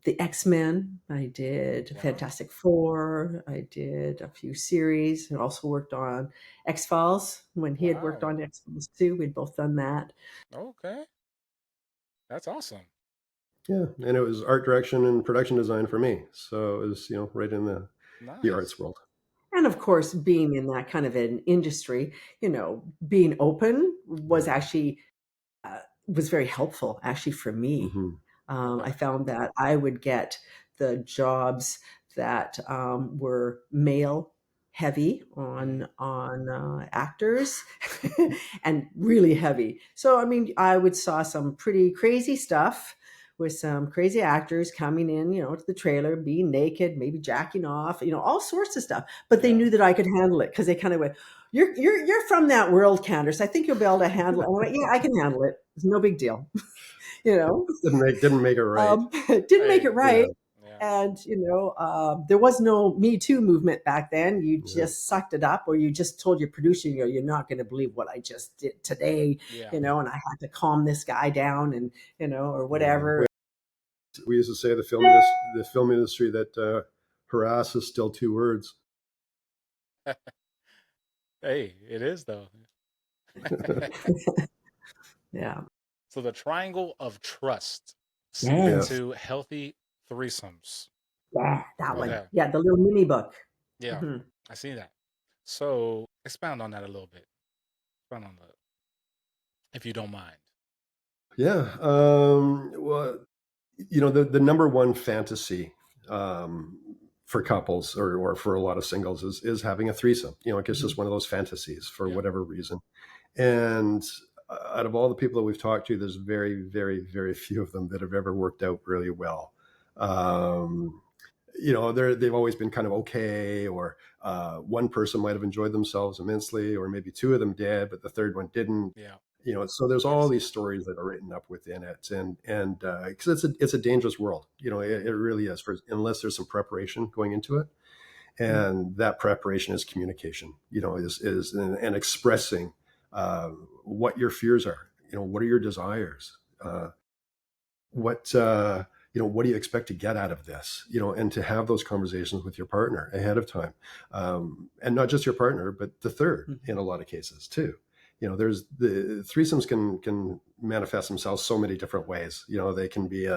[SPEAKER 2] the X-Men. I did Fantastic Four. I did a few series. I also worked on X-Files when he had worked on X-Files too. We'd both done that.
[SPEAKER 1] Okay. That's awesome.
[SPEAKER 3] Yeah, and it was art direction and production design for me. So it was, right in the arts world.
[SPEAKER 2] And of course, being in that kind of an industry, being open was actually was very helpful actually for me. I found that I would get the jobs that were male heavy on actors and really heavy. So I mean, I would saw some pretty crazy stuff with some crazy actors coming in, to the trailer, being naked, maybe jacking off, all sorts of stuff. But they knew that I could handle it because they kind of went, "You're from that world, Kandace. I think you'll be able to handle it." I went, "Yeah, I can handle it. It's no big deal."
[SPEAKER 3] Didn't make it right.
[SPEAKER 2] Didn't make it right.
[SPEAKER 1] Yeah.
[SPEAKER 2] And there was no Me Too movement back then. You just sucked it up, or you just told your producer, "You're not going to believe what I just did today," and I had to calm this guy down, and or whatever.
[SPEAKER 3] We used to say the film industry that harass is still 2 words.
[SPEAKER 1] Hey, it is though.
[SPEAKER 2] Yeah.
[SPEAKER 1] So the triangle of trust to healthy threesomes.
[SPEAKER 2] Yeah, that one. Yeah, the little mini book.
[SPEAKER 1] Yeah, I see that. So expound on that a little bit. Expound on that, if you don't mind.
[SPEAKER 3] Yeah. Well, the number one fantasy for couples or for a lot of singles is having a threesome. It's just one of those fantasies for whatever reason. And out of all the people that we've talked to, there's very, very, very few of them that have ever worked out really well. They've always been kind of okay, or one person might have enjoyed themselves immensely, or maybe 2 of them did, but the third one didn't. So there's all these stories that are written up within it, and because it's a dangerous world, it really is, unless there's some preparation going into it, and that preparation is communication, and expressing what your fears are, what are your desires, what do you expect to get out of this, and to have those conversations with your partner ahead of time, and not just your partner, but the third in a lot of cases too. There's the threesomes can manifest themselves so many different ways. They can be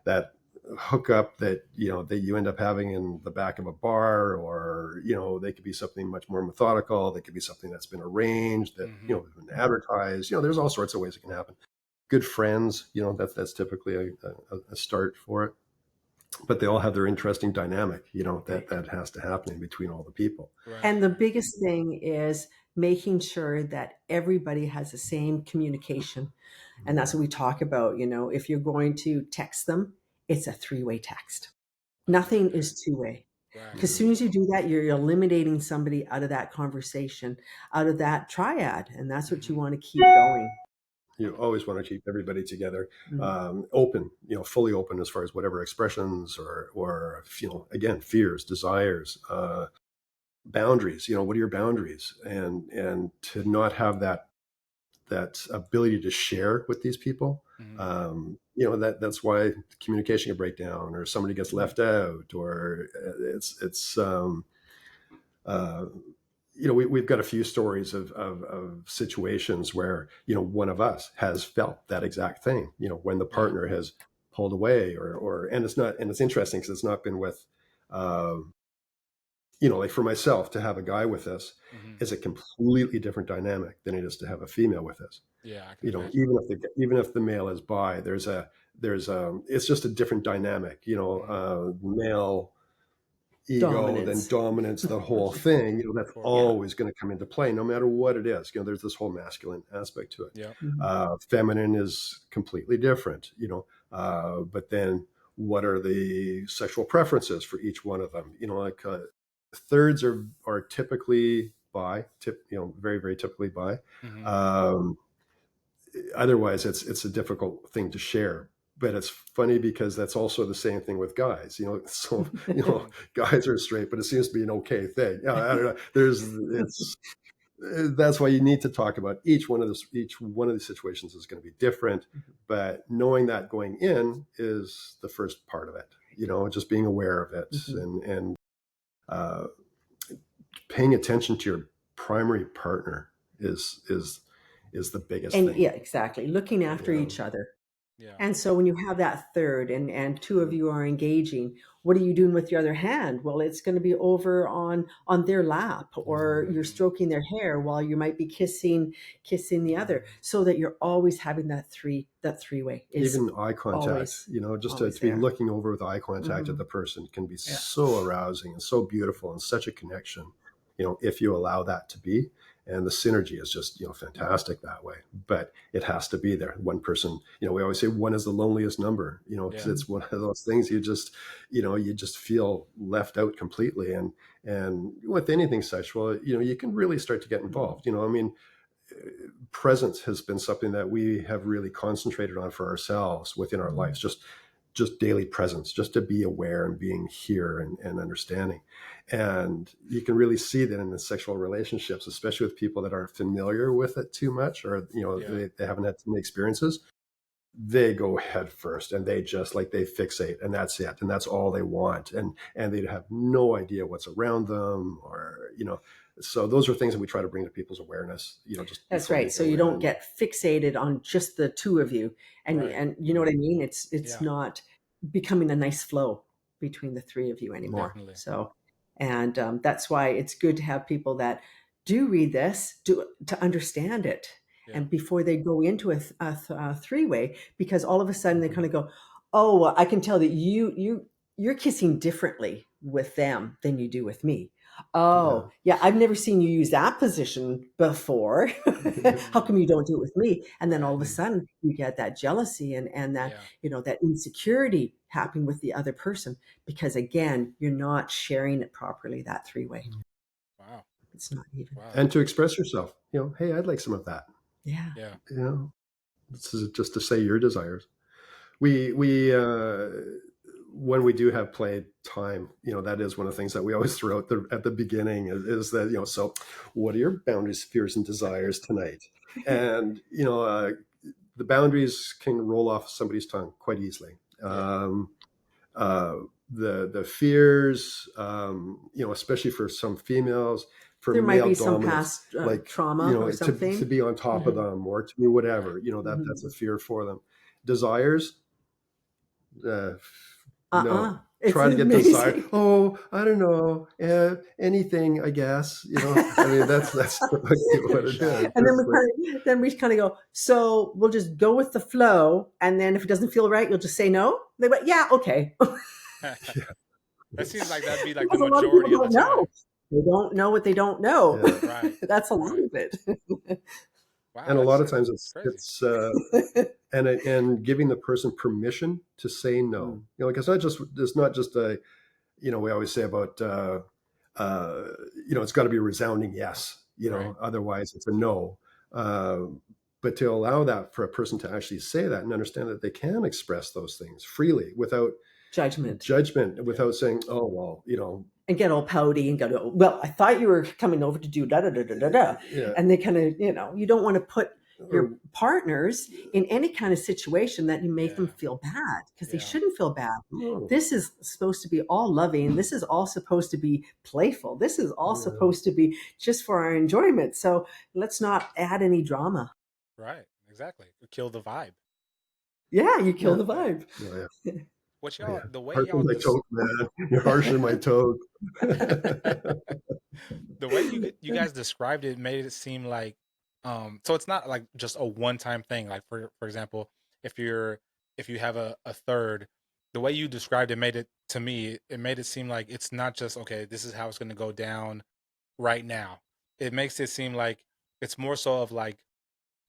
[SPEAKER 3] that hookup that you end up having in the back of a bar, or they could be something much more methodical. They could be something that's been arranged, that been advertised. There's all sorts of ways it can happen. Good friends, that's typically a start for it. But they all have their interesting dynamic, that has to happen in between all the people.
[SPEAKER 2] And the biggest thing is making sure that everybody has the same communication. And that's what we talk about. If you're going to text them, it's a 3-way text. Nothing is 2-way. Because as soon as you do that, you're eliminating somebody out of that conversation, out of that triad. And that's what you want to keep going.
[SPEAKER 3] You always want to keep everybody together, open, fully open as far as whatever expressions or again, fears, desires, boundaries. What are your boundaries? And to not have that ability to share with these people, that's why communication can break down, or somebody gets left out, or we've got a few stories of situations where, one of us has felt that exact thing, when the partner has pulled away, and it's interesting because it's not been with, like for myself, to have a guy with us is a completely different dynamic than it is to have a female with us.
[SPEAKER 1] Yeah.
[SPEAKER 3] Even if the male is bi, it's just a different dynamic, male ego, then dominance, the whole thing, that's always going to come into play no matter what it is. There's this whole masculine aspect to it. Feminine is completely different, but then what are the sexual preferences for each one of them? Thirds are typically bi, very, very typically bi. Otherwise it's a difficult thing to share. But it's funny because that's also the same thing with guys, so, guys are straight, but it seems to be an okay thing. I don't know. That's why you need to talk about each one of these situations is going to be different, but knowing that going in is the first part of it, just being aware of it, and paying attention to your primary partner is the biggest thing.
[SPEAKER 2] Yeah, exactly. Looking after each other.
[SPEAKER 1] Yeah.
[SPEAKER 2] And so when you have that third and two of you are engaging, what are you doing with your other hand? Well, it's going to be over on their lap, or you're stroking their hair while you might be kissing the other, so that you're always having that three-way.
[SPEAKER 3] Even eye contact,
[SPEAKER 2] always,
[SPEAKER 3] just to be
[SPEAKER 2] there.
[SPEAKER 3] looking over with eye contact
[SPEAKER 2] Mhm.
[SPEAKER 3] at the person can be
[SPEAKER 2] Yeah.
[SPEAKER 3] so arousing and so beautiful and such a connection, if you allow that to be. And the synergy is just, fantastic that way. But it has to be there. One person, we always say one is the loneliest number, because
[SPEAKER 1] Yeah.
[SPEAKER 3] it's one of those things you just feel left out completely. And with anything sexual, you can really start to get involved. I mean, presence has been something that we have really concentrated on for ourselves within our lives, just daily presence, just to be aware and being here and understanding. And you can really see that in the sexual relationships, especially with people that aren't familiar with it too much, or they haven't had too many experiences. They go head first and they just like they fixate, and that's it, and that's all they want, and they have no idea what's around them, or so those are things that we try to bring to people's awareness, just
[SPEAKER 2] That's
[SPEAKER 3] before they
[SPEAKER 2] right. So
[SPEAKER 3] go
[SPEAKER 2] you don't
[SPEAKER 3] in.
[SPEAKER 2] get fixated on just the two of you, and
[SPEAKER 1] Right.
[SPEAKER 2] you know what I mean. It's
[SPEAKER 1] Yeah.
[SPEAKER 2] not becoming a nice flow between the three of you anymore.
[SPEAKER 1] Definitely.
[SPEAKER 2] So, and that's why it's good to have people that do read this to understand it,
[SPEAKER 1] Yeah.
[SPEAKER 2] and before they go into a three-way, because all of a sudden they kind of go, "Oh, well, I can tell that you're kissing differently with them than you do with me. Oh, yeah, I've never seen you use that position before. How come you don't do it with me?" And then all of a
[SPEAKER 1] Right.
[SPEAKER 2] sudden you get that jealousy and that,
[SPEAKER 1] Yeah.
[SPEAKER 2] that insecurity happening with the other person, because again, you're not sharing it properly, that three-way.
[SPEAKER 1] Wow.
[SPEAKER 2] It's not even.
[SPEAKER 1] Wow.
[SPEAKER 3] And to express yourself, hey, I'd like some of that.
[SPEAKER 2] Yeah.
[SPEAKER 1] Yeah.
[SPEAKER 3] This is just to say your desires. We when we do have play time, that is one of the things that we always throw out at the beginning is that, so what are your boundaries, fears, and desires tonight? And, the boundaries can roll off somebody's tongue quite easily. The fears, especially for some females, for
[SPEAKER 2] There might
[SPEAKER 3] male
[SPEAKER 2] be some
[SPEAKER 3] dominance,
[SPEAKER 2] past
[SPEAKER 3] like,
[SPEAKER 2] trauma or something.
[SPEAKER 3] to be on top of them, or to be whatever, that's a fear for them. Desires, no.
[SPEAKER 2] It's
[SPEAKER 3] Try to get
[SPEAKER 2] amazing.
[SPEAKER 3] desire. Oh, I don't know. Anything, I guess. I mean, that's what it is.
[SPEAKER 2] And then we kind of go, so we'll just go with the flow, and then if it doesn't feel right, you'll just say no. They went, yeah, okay.
[SPEAKER 1] That seems like that'd be like the
[SPEAKER 2] Because a lot of people
[SPEAKER 1] majority of the
[SPEAKER 2] don't
[SPEAKER 1] time.
[SPEAKER 2] know. They don't know what they don't know.
[SPEAKER 3] Yeah.
[SPEAKER 1] Right.
[SPEAKER 2] That's a lot of it.
[SPEAKER 1] Wow.
[SPEAKER 3] And a lot of times
[SPEAKER 1] crazy.
[SPEAKER 3] it's and giving the person permission to say no. Like it's not just a, we always say about it's got to be a resounding yes.
[SPEAKER 1] Right.
[SPEAKER 3] Otherwise it's a no. But to allow that for a person to actually say that and understand that they can express those things freely without
[SPEAKER 2] judgment,
[SPEAKER 3] without saying, oh well,
[SPEAKER 2] and get all pouty and go, well, I thought you were coming over to do da da da da da da.
[SPEAKER 3] Yeah.
[SPEAKER 2] And they kind of, you don't want to put your partners in any kind of situation that you make them feel bad, because they shouldn't feel bad. This is supposed to be all loving. This is all supposed to be playful. This is all supposed to be just for our enjoyment. So let's not add any drama.
[SPEAKER 1] Right. Exactly. You kill the vibe.
[SPEAKER 2] Yeah, you kill the vibe.
[SPEAKER 3] Yeah.
[SPEAKER 1] What y'all, the way
[SPEAKER 3] Harshen
[SPEAKER 1] y'all
[SPEAKER 3] my toke, man. You're harshing my toke.
[SPEAKER 1] The way you guys described it made it seem like so it's not like just a one-time thing. Like for example, if you have a third, the way you described it made it, to me, it made it seem like it's not just, okay, this is how it's going to go down right now. It makes it seem like it's more so of like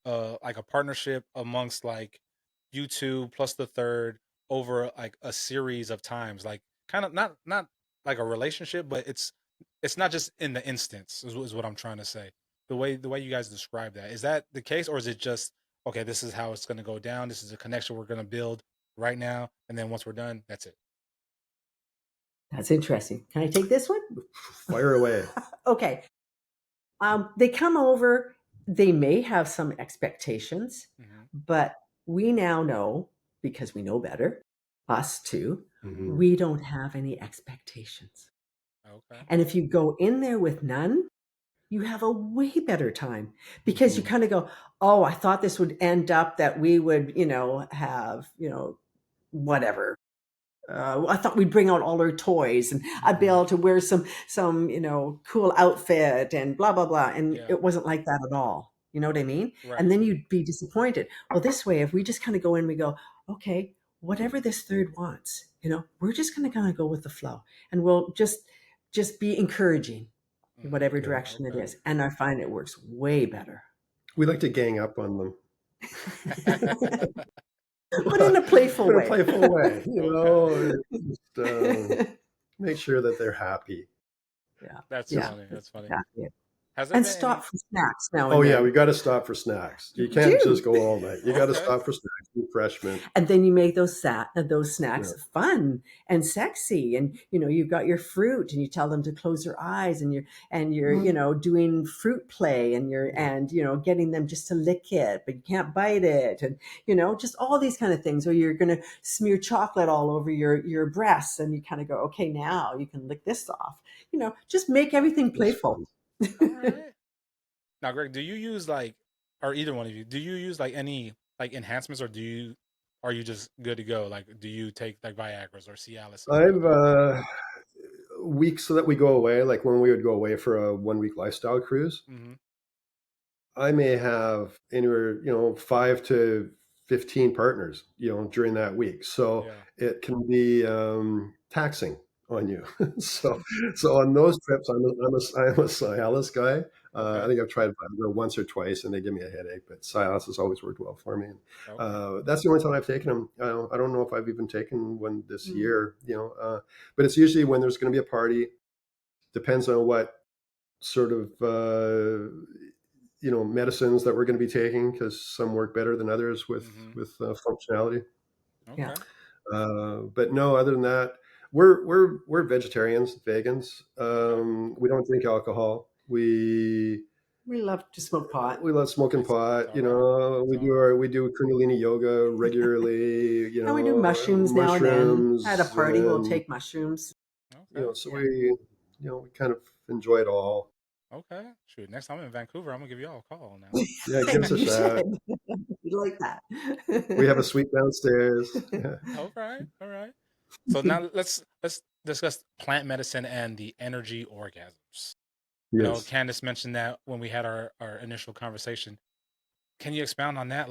[SPEAKER 1] a partnership amongst like you two plus the third over like a series of times, like kind of not like a relationship, but it's not just in the instance is what I'm trying to say. The way you guys describe that, is that the case, or is it just, okay, this is how it's going to go down, this is a connection we're going to build right now, and then once we're done, that's it?
[SPEAKER 2] That's interesting. Can I take this one?
[SPEAKER 3] Fire away.
[SPEAKER 2] Okay. They come over, they may have some expectations, but we now know, because we know better, us too, we don't have any expectations.
[SPEAKER 1] Okay.
[SPEAKER 2] And if you go in there with none, you have a way better time because you kind of go, oh, I thought this would end up that we would, have, whatever. I thought we'd bring out all our toys and I'd be able to wear some, cool outfit and blah, blah, blah. And it wasn't like that at all. You know what I mean?
[SPEAKER 1] Right.
[SPEAKER 2] And then you'd be disappointed. Well, this way, if we just kind of go in, we go, okay, whatever this third wants, we're just going to kind of go with the flow and we'll just be encouraging in whatever direction it is. And I find it works way better.
[SPEAKER 3] We like to gang up on them.
[SPEAKER 2] But in a playful way.
[SPEAKER 3] In a playful way, just make sure that they're happy.
[SPEAKER 1] Yeah, that's funny. That's funny.
[SPEAKER 2] Yeah. And stop for snacks now.
[SPEAKER 3] Oh, yeah, we got to stop for snacks. You can't just go all night. You got to stop for snacks, refreshment.
[SPEAKER 2] And then you make those snacks fun and sexy. And, you've got your fruit and you tell them to close their eyes and you're doing fruit play and getting them just to lick it, but you can't bite it. And, just all these kind of things. Or you're going to smear chocolate all over your breasts and you kind of go, okay, now you can lick this off. Just make everything playful.
[SPEAKER 1] All right. Now, Greg, do you use or either one of you, do you use any enhancements, or are you just good to go? Do you take Viagra's or Cialis?
[SPEAKER 3] I've weeks that we go away, like when we would go away for a 1 week lifestyle cruise. I may have anywhere 5 to 15 partners during that week, so it can be taxing on you. so on those trips, I'm a Cialis guy. I think I've tried Viagra once or twice and they give me a headache, but Cialis has always worked well for me. That's the only time I've taken them. I don't know if I've even taken one this year, but it's usually when there's going to be a party. Depends on what sort of, medicines that we're going to be taking, because some work better than others with functionality.
[SPEAKER 1] Okay.
[SPEAKER 3] But no, other than that, we're vegetarians, vegans. We don't drink alcohol. We
[SPEAKER 2] love to smoke pot.
[SPEAKER 3] We love smoking pot. We do Kundalini yoga regularly.
[SPEAKER 2] And we do mushrooms now and then. At a party, we'll take mushrooms.
[SPEAKER 3] So we kind of enjoy it all.
[SPEAKER 1] Okay, shoot. Next time I'm in Vancouver, I'm gonna give you all a call now.
[SPEAKER 3] Yeah, give us a shot.
[SPEAKER 2] You like that?
[SPEAKER 3] We have a suite downstairs. Yeah.
[SPEAKER 1] All right. So now let's discuss plant medicine and the energy orgasms.
[SPEAKER 3] Yes.
[SPEAKER 1] Kandace mentioned that when we had our initial conversation. Can you expound on that?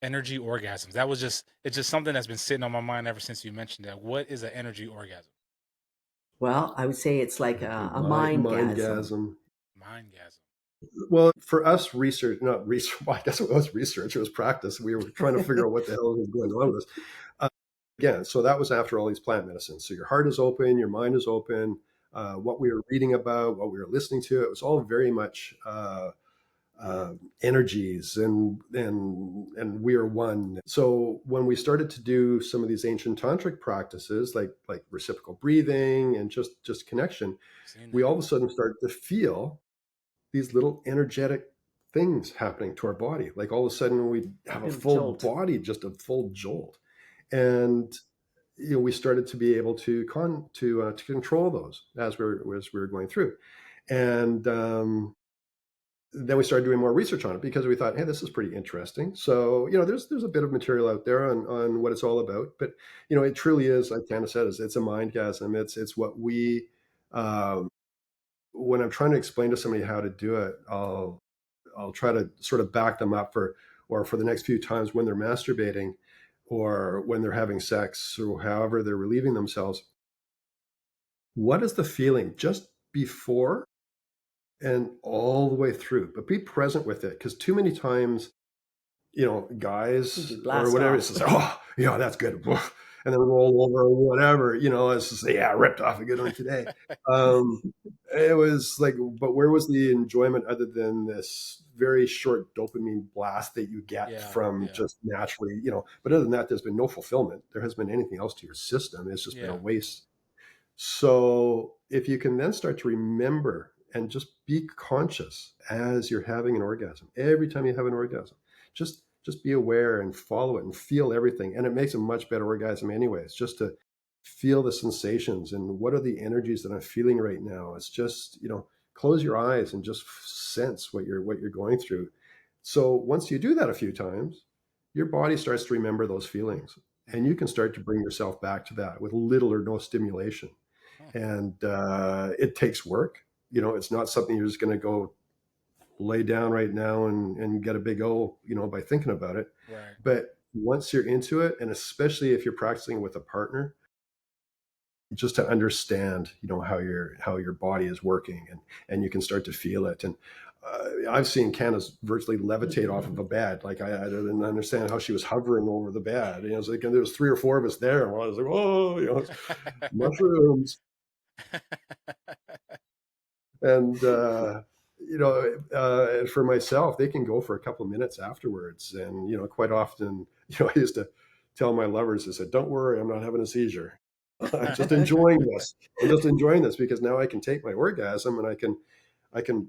[SPEAKER 1] Energy orgasms. It's just something that's been sitting on my mind ever since you mentioned that. What is an energy orgasm?
[SPEAKER 2] Well, I would say it's like a mindgasm.
[SPEAKER 1] Mindgasm.
[SPEAKER 3] Well, for us, not research. Well, I guess it was research. It was practice. We were trying to figure out what the hell was going on with us. Again, so that was after all these plant medicines. So your heart is open, your mind is open. What we were reading about, what we were listening to, it was all very much energies, and we are one. So when we started to do some of these ancient tantric practices, like reciprocal breathing and just connection, we all of a sudden started to feel these little energetic things happening to our body. Like all of a sudden we have a full body, just a full jolt. And we started to be able to control those as we were going through. And then we started doing more research on it because we thought, hey, this is pretty interesting. So, there's a bit of material out there on what it's all about. But, it truly is, like Tana said, it's a mindgasm. It's what we when I'm trying to explain to somebody how to do it, I'll try to sort of back them up for the next few times when they're masturbating or when they're having sex or however they're relieving themselves. What is the feeling just before and all the way through? But be present with it, because too many times, guys or whatever, it's just, oh, that's good. And then roll over or whatever, it's just, ripped off a good one today. It was like, but where was the enjoyment other than this very short dopamine blast that you get from just naturally, but other than that, there's been no fulfillment. There hasn't been anything else to your system. It's just been a waste. So if you can then start to remember and just be conscious as you're having an orgasm, every time you have an orgasm, just be aware and follow it and feel everything. And it makes a much better orgasm anyways, just to feel the sensations and what are the energies that I'm feeling right now. It's just, close your eyes and just sense what you're going through. So once you do that a few times, your body starts to remember those feelings, and you can start to bring yourself back to that with little or no stimulation. And it takes work. It's not something you're just going to go lay down right now and get a big O, by thinking about it.
[SPEAKER 1] Right.
[SPEAKER 3] But once you're into it, and especially if you're practicing with a partner, just to understand, how your body is working, and you can start to feel it. And I've seen Candace virtually levitate off of a bed. Like I didn't understand how she was hovering over the bed. It's like, and there was 3 or 4 of us there. And I was like, oh, mushrooms. And for myself, they can go for a couple of minutes afterwards. And quite often, I used to tell my lovers, I said, "Don't worry, I'm not having a seizure. I'm just enjoying this. I'm just enjoying this because now I can take my orgasm and I can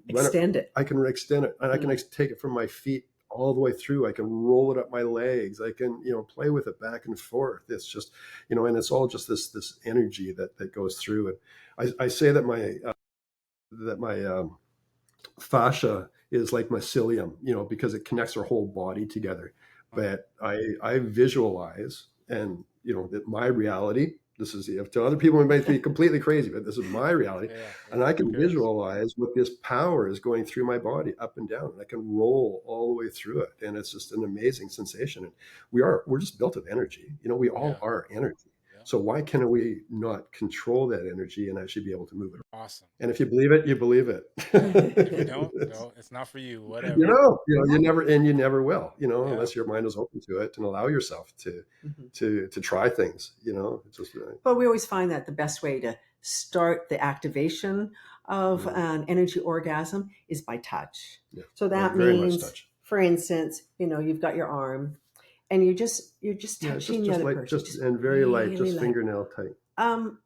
[SPEAKER 2] extend it.
[SPEAKER 3] I can extend it, and I can take it from my feet all the way through. I can roll it up my legs. I can, play with it back and forth. It's just, and it's all just this energy that goes through. And I say that my fascia is like mycelium, because it connects our whole body together. But I visualize, and that my reality, this is, to other people it might be completely crazy, but this is my reality. And I can visualize what this power is going through my body up and down, and I can roll all the way through it. And it's just an amazing sensation. And we're just built of energy. We all are energy. So why can we not control that energy and actually be able to move it?
[SPEAKER 1] Awesome.
[SPEAKER 3] And if you believe it, you believe it.
[SPEAKER 1] If you don't, no, it's not for you. Whatever.
[SPEAKER 3] You never will. Unless your mind is open to it and allow yourself to try things. It's just.
[SPEAKER 2] But we always find that the best way to start the activation of an energy orgasm is by touch. Yeah. So that means, for instance, you've got your arm, and you're just touching the other person,
[SPEAKER 3] just and very light, just fingernail tight.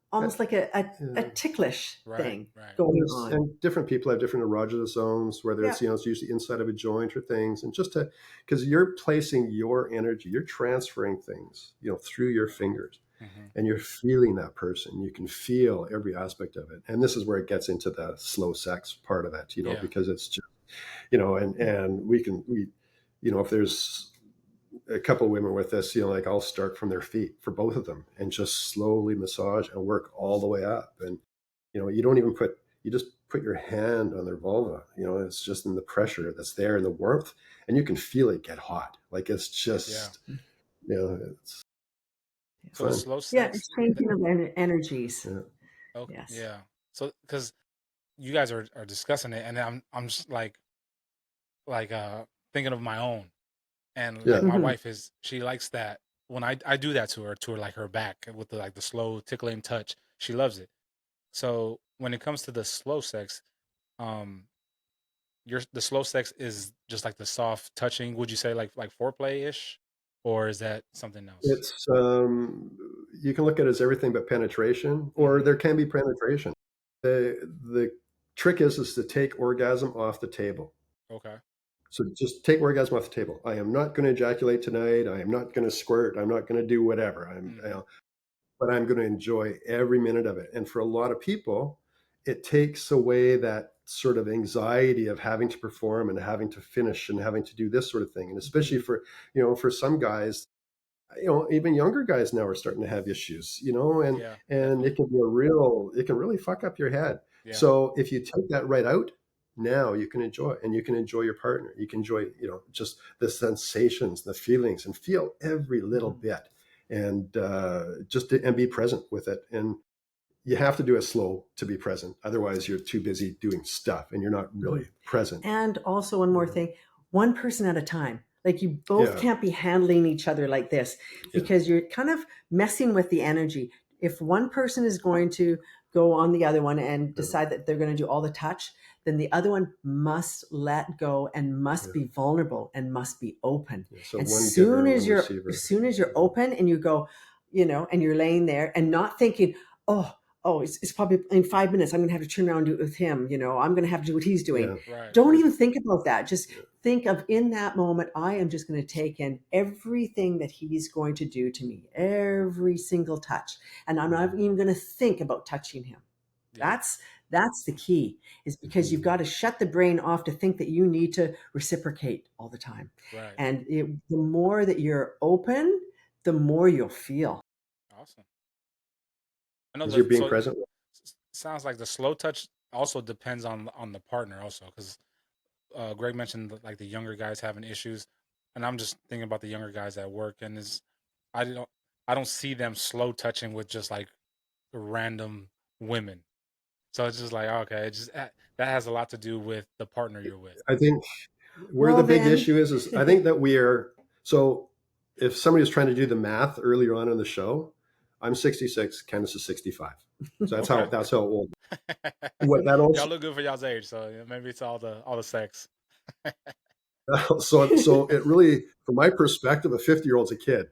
[SPEAKER 2] Almost like a ticklish thing going on.
[SPEAKER 3] And different people have different erogenous zones, whether it's it's usually inside of a joint or things, and just because you're placing your energy, you're transferring things, through your fingers, and you're feeling that person. You can feel every aspect of it, and this is where it gets into the slow sex part of it, because it's just, and we if there's a couple of women with this, like I'll start from their feet for both of them and just slowly massage and work all the way up. And, you don't even you just put your hand on their vulva, it's just in the pressure that's there and the warmth, and you can feel it get hot. Like it's just, it's
[SPEAKER 1] so slow sex.
[SPEAKER 2] Yeah. It's changing of energies.
[SPEAKER 3] Yeah.
[SPEAKER 1] Okay. Yes. Yeah. So, cause you guys are discussing it, and I'm just like thinking of my own. And like my wife she likes that when I do that to her like her back with the slow tickling touch. She loves it. So when it comes to the slow sex, the slow sex is just like the soft touching. Would you say like foreplay-ish, or is that something else?
[SPEAKER 3] It's you can look at it as everything but penetration, or there can be penetration. The trick is to take orgasm off the table.
[SPEAKER 1] Okay.
[SPEAKER 3] So just take orgasm off the table. I am not going to ejaculate tonight. I am not going to squirt. I'm not going to do whatever. But I'm going to enjoy every minute of it. And for a lot of people, it takes away that sort of anxiety of having to perform and having to finish and having to do this sort of thing. And especially for some guys, even younger guys now are starting to have issues, and it can be it can really fuck up your head. Yeah. So if you take that right out, now you can enjoy, and you can enjoy your partner. You can enjoy, just the sensations, the feelings, and feel every little bit, and and be present with it. And you have to do it slow to be present. Otherwise, you're too busy doing stuff, and you're not really present.
[SPEAKER 2] And also one more thing, one person at a time. Like you both can't be handling each other like this, because you're kind of messing with the energy. If one person is going to go on the other one and decide that they're going to do all the touch, then the other one must let go and must be vulnerable and must be open. So and as soon as you're open and you go, and you're laying there and not thinking, oh, it's probably in 5 minutes, I'm going to have to turn around and do it with him. I'm going to have to do what he's doing. Yeah. Right. Don't even think about that. Just think of, in that moment, I am just going to take in everything that he's going to do to me, every single touch. And I'm not even going to think about touching him. Yeah. That's the key, is because you've got to shut the brain off to think that you need to reciprocate all the time.
[SPEAKER 1] Right.
[SPEAKER 2] And the more that you're open, the more you'll feel.
[SPEAKER 1] Awesome. I know
[SPEAKER 3] Because you're being
[SPEAKER 1] so
[SPEAKER 3] present.
[SPEAKER 1] sounds like the slow touch also depends on the partner also, because Greg mentioned like the younger guys having issues, and I'm just thinking about the younger guys at work, and I don't see them slow touching with just like random women. So it's just like, okay, it just that has a lot to do with the partner you're with.
[SPEAKER 3] I think where
[SPEAKER 2] Well,
[SPEAKER 3] the big
[SPEAKER 2] then-
[SPEAKER 3] issue is I think that we are, so if somebody was trying to do the math earlier on in the show, I'm 66, Kandace is 65. So that's
[SPEAKER 1] Okay.
[SPEAKER 3] how old. What that also,
[SPEAKER 1] Y'all look good for y'all's age, so maybe it's all the sex.
[SPEAKER 3] so it really, from my perspective, a 50-year-old's a kid.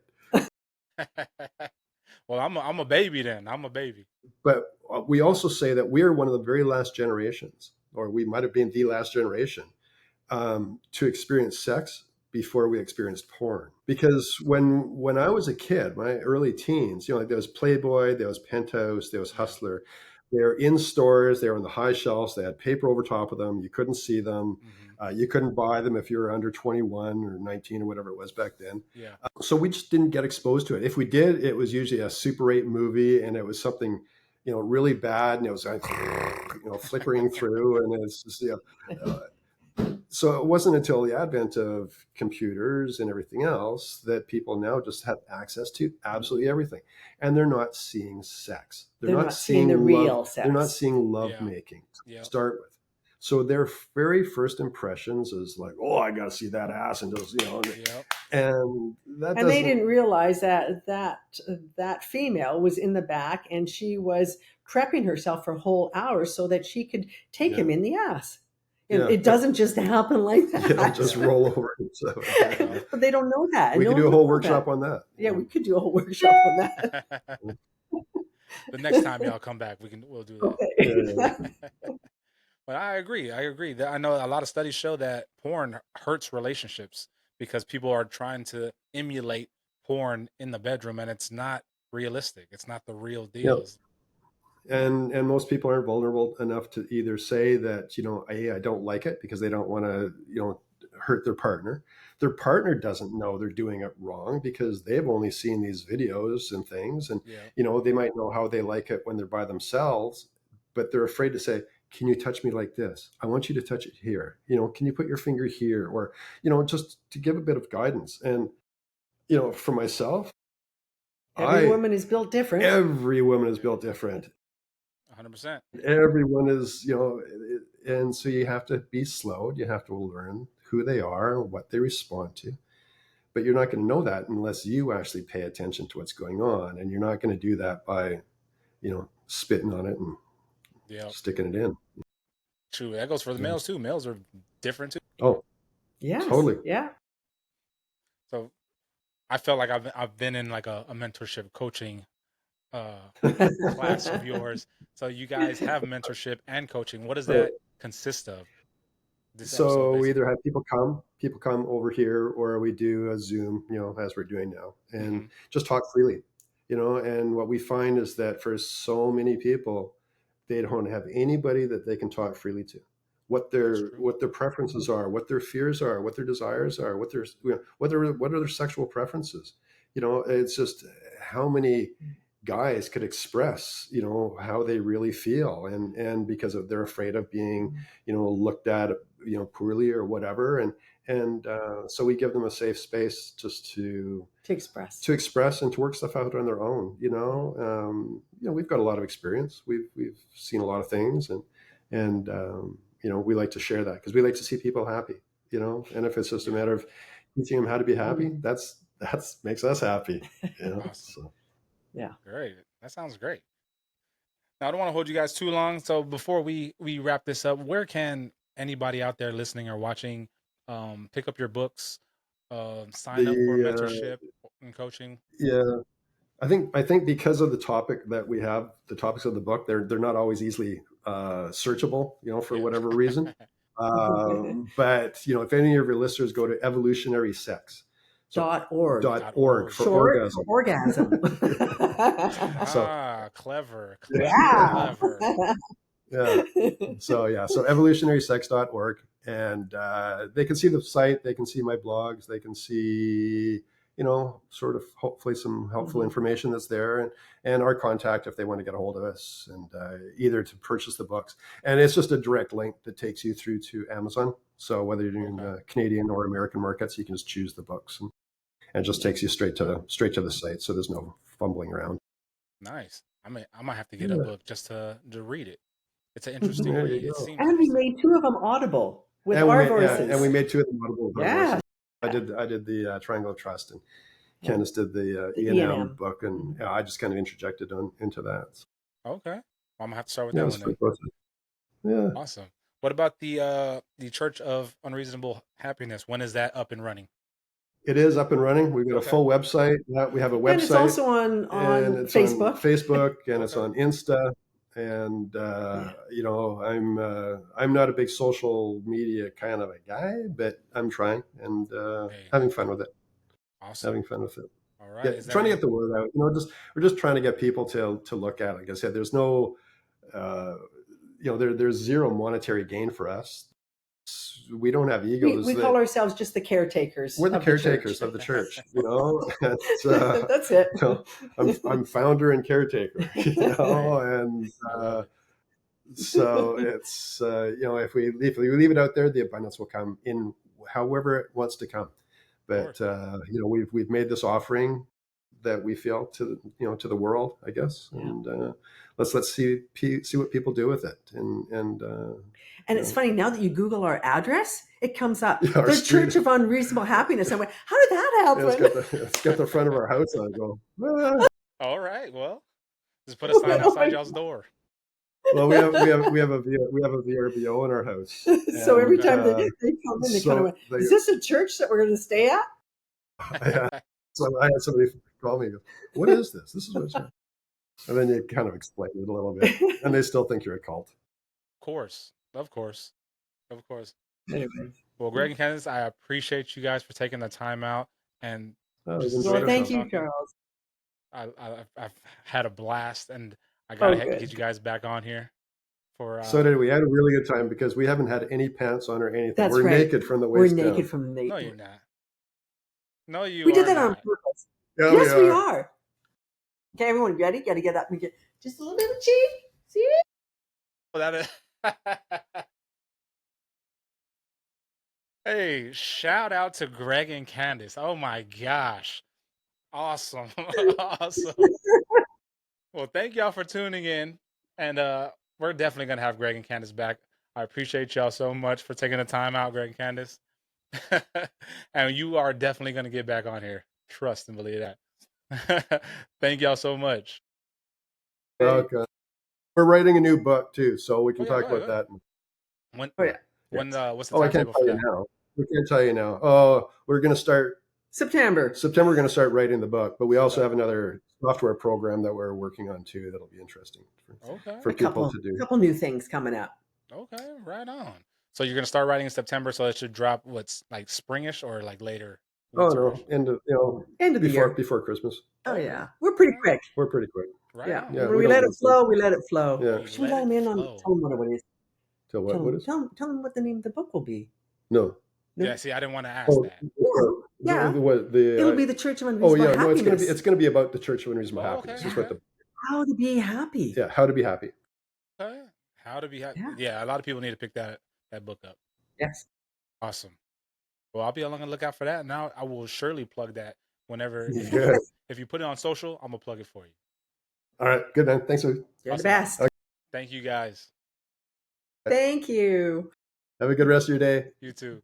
[SPEAKER 1] Well, I'm a baby then. I'm a baby.
[SPEAKER 3] But we also say that we're one of the very last generations, or we might have been the last generation, to experience sex before we experienced porn. Because when I was a kid, my early teens, like there was Playboy, there was Penthouse, there was Hustler. They were in stores, they were on the high shelves, they had paper over top of them, you couldn't see them. You couldn't buy them if you were under 21 or 19 or whatever it was back then.
[SPEAKER 1] Yeah.
[SPEAKER 3] So we just didn't get exposed to it. If we did, it was usually a Super 8 movie, and it was something, really bad, and it was like, flickering through, and it's just, so it wasn't until the advent of computers and everything else that people now just have access to absolutely everything, and they're not seeing sex. They're not seeing
[SPEAKER 2] the
[SPEAKER 3] love,
[SPEAKER 2] real sex.
[SPEAKER 3] They're not seeing love making to start with. So their very first impressions is like, oh, I got to see that ass, and just and that.
[SPEAKER 2] And they didn't realize that female was in the back, and she was prepping herself for whole hours so that she could take him in the ass. It doesn't just happen like that.
[SPEAKER 3] It'll just roll over. So,
[SPEAKER 2] but they don't know that.
[SPEAKER 3] We could do a whole workshop on that.
[SPEAKER 2] Yeah, we could do a whole workshop on that.
[SPEAKER 1] The next time y'all come back, we'll do that. Okay. But I agree. I know a lot of studies show that porn hurts relationships because people are trying to emulate porn in the bedroom, and it's not realistic. It's not the real deal.
[SPEAKER 3] Yep. And most people aren't vulnerable enough to either say that, I don't like it, because they don't want to, hurt their partner. Their partner doesn't know they're doing it wrong because they've only seen these videos and things. And, they might know how they like it when they're by themselves, but they're afraid to say, can you touch me like this? I want you to touch it here. Can you put your finger here? Or, just to give a bit of guidance. And, for myself,
[SPEAKER 2] every woman is built different.
[SPEAKER 3] Every woman is built different.
[SPEAKER 1] 100%.
[SPEAKER 3] Everyone is, and so you have to be slowed. You have to learn who they are and what they respond to. But you're not going to know that unless you actually pay attention to what's going on. And you're not going to do that by, spitting on it and sticking it in.
[SPEAKER 1] True. That goes for the males too. Males are different too.
[SPEAKER 3] Oh,
[SPEAKER 2] yeah,
[SPEAKER 3] totally.
[SPEAKER 2] Yeah.
[SPEAKER 1] So I felt like I've been in like a mentorship coaching class of yours. So you guys have mentorship and coaching. What does that consist of?
[SPEAKER 3] So we either have people come over here, or we do a Zoom, as we're doing now, and just talk freely, and what we find is that for so many people, they don't have anybody that they can talk freely to. What their preferences are, what their fears are, what their desires are, what are their sexual preferences. It's just how many guys could express, how they really feel, and because they're afraid of being, looked at, poorly or whatever, and so we give them a safe space just to express and to work stuff out on their own. We've got a lot of experience. We've seen a lot of things, and we like to share that because we like to see people happy. And if it's just a matter of teaching them how to be happy, that's makes us happy.
[SPEAKER 1] Awesome.
[SPEAKER 3] So.
[SPEAKER 2] Yeah.
[SPEAKER 1] Great. That sounds great. Now, I don't want to hold you guys too long. So before we wrap this up, where can anybody out there listening or watching pick up your books, sign up for mentorship and coaching?
[SPEAKER 3] Yeah. I think because of the topic that we have, the topics of the book, they're not always easily searchable, for whatever reason. But, if any of your listeners go to Evolutionary Sex,
[SPEAKER 2] .org
[SPEAKER 3] for orgasm.
[SPEAKER 2] Orgasm.
[SPEAKER 1] Clever.
[SPEAKER 2] Yeah.
[SPEAKER 1] Clever.
[SPEAKER 3] Yeah. So evolutionarysex.org, and they can see the site, they can see my blogs, they can see, sort of hopefully some helpful information that's there, and our contact if they want to get a hold of us, and either to purchase the books. And it's just a direct link that takes you through to Amazon. So whether you're doing Canadian or American markets, you can just choose the books, and it just takes you straight to the site. So there's no fumbling around.
[SPEAKER 1] Nice. I might have to get a book just to read it. It's an interesting read. It seems
[SPEAKER 2] and we made 2 of them audible with our voices.
[SPEAKER 3] and we made 2 of them audible with our voices.
[SPEAKER 2] Yeah.
[SPEAKER 3] I did the Triangle of Trust, and Kandace did the E&M book, and I just kind of interjected into that.
[SPEAKER 1] Okay. Well, I'm gonna have to start with that one then.
[SPEAKER 3] Yeah.
[SPEAKER 1] Awesome. What about the Church of Unreasonable Happiness? When is that up and running?
[SPEAKER 3] It is up and running. We've got a full website. We have a website.
[SPEAKER 2] And it's also on Facebook.
[SPEAKER 3] On Facebook, and it's on Insta. And I'm not a big social media kind of a guy, but I'm trying and having fun with it.
[SPEAKER 1] Awesome.
[SPEAKER 3] Having fun with it.
[SPEAKER 1] All right.
[SPEAKER 3] Yeah, trying to get the word out. We're just trying to get people to look at it. Like I said, there's no there's zero monetary gain for us. We don't have egos.
[SPEAKER 2] We call ourselves just the caretakers.
[SPEAKER 3] We're the caretakers of the church.
[SPEAKER 2] That's it.
[SPEAKER 3] I'm founder and caretaker. And so it's if we leave it out there, the abundance will come in however it wants to come. But we've made this offering that we feel to the world, I guess, and let's see what people do with it, and it's
[SPEAKER 2] funny now that you Google our address, it comes up the Church of Unreasonable Happiness. I went, how did that happen?
[SPEAKER 3] It's got the front of our house on it. Go.
[SPEAKER 1] All right, well, just put a sign outside y'all's door.
[SPEAKER 3] Well, we have a VRBO in our house.
[SPEAKER 2] So every time they come in, they kind of went, is this a church that we're going to stay at?
[SPEAKER 3] Yeah. So I had somebody call me and go, what is this? This is what it's. And then you kind of explain it a little bit, and they still think you're a cult.
[SPEAKER 1] Of course.
[SPEAKER 2] Anyway.
[SPEAKER 1] Well, Greg and Kandace, I appreciate you guys for taking the time out. And
[SPEAKER 2] thank you, Charles.
[SPEAKER 1] I've had a blast, and I gotta get you guys back on here.
[SPEAKER 3] So did we. Had a really good time because we haven't had any pants on or anything.
[SPEAKER 2] That's right.
[SPEAKER 3] Naked from the waist down.
[SPEAKER 2] We're naked from the waist.
[SPEAKER 1] No, you're not. No, you.
[SPEAKER 2] We did that on purpose.
[SPEAKER 3] Yeah,
[SPEAKER 2] yes, we are. Okay, everyone, ready? Got to get up and get just a little bit of cheek. See?
[SPEAKER 1] Well, that is. Hey, shout out to Greg and Kandace. Oh my gosh. Awesome. Awesome. Well, thank y'all for tuning in. And we're definitely going to have Greg and Kandace back. I appreciate y'all so much for taking the time out, Greg and Kandace. And you are definitely going to get back on here. Trust and believe that. Thank y'all so much.
[SPEAKER 3] Okay. We're writing a new book too, so we can talk about that.
[SPEAKER 1] When? What's the
[SPEAKER 3] I can't tell you now. We can't tell you now. Oh, we're going to start
[SPEAKER 2] September.
[SPEAKER 3] We're going to start writing the book, but we also have another software program that we're working on too. That'll be interesting for people to do.
[SPEAKER 2] A couple new things coming up.
[SPEAKER 1] Okay, right on. So you're going to start writing in September, so it should drop what's like springish or like later?
[SPEAKER 3] Oh no, end of
[SPEAKER 2] the year
[SPEAKER 3] before Christmas.
[SPEAKER 2] Oh yeah, we're pretty quick.
[SPEAKER 1] Right.
[SPEAKER 2] Yeah. When we let it flow, we let it flow.
[SPEAKER 3] Yeah.
[SPEAKER 2] Should we let him in on? Tell him what it is.
[SPEAKER 3] Tell
[SPEAKER 2] him what the name of the book will be.
[SPEAKER 3] No.
[SPEAKER 1] Yeah. See, I didn't want to ask that.
[SPEAKER 2] Yeah. It'll be the Church of Unreasonable Happiness.
[SPEAKER 3] No, it's going to be about the Church of Unreasonable Happiness.
[SPEAKER 2] How to be happy.
[SPEAKER 3] Yeah, how to be happy.
[SPEAKER 1] Okay. How to be happy. Yeah, a lot of people need to pick that book up.
[SPEAKER 2] Yes.
[SPEAKER 1] Awesome. Well, I'll be on the lookout for that. Now I will surely plug that whenever. If you put it on social, I'm gonna plug it for you.
[SPEAKER 3] All right, good man. Thanks.
[SPEAKER 2] You're the best.
[SPEAKER 3] Okay.
[SPEAKER 1] Thank you guys.
[SPEAKER 2] Thank you.
[SPEAKER 3] Have a good rest of your day.
[SPEAKER 1] You too.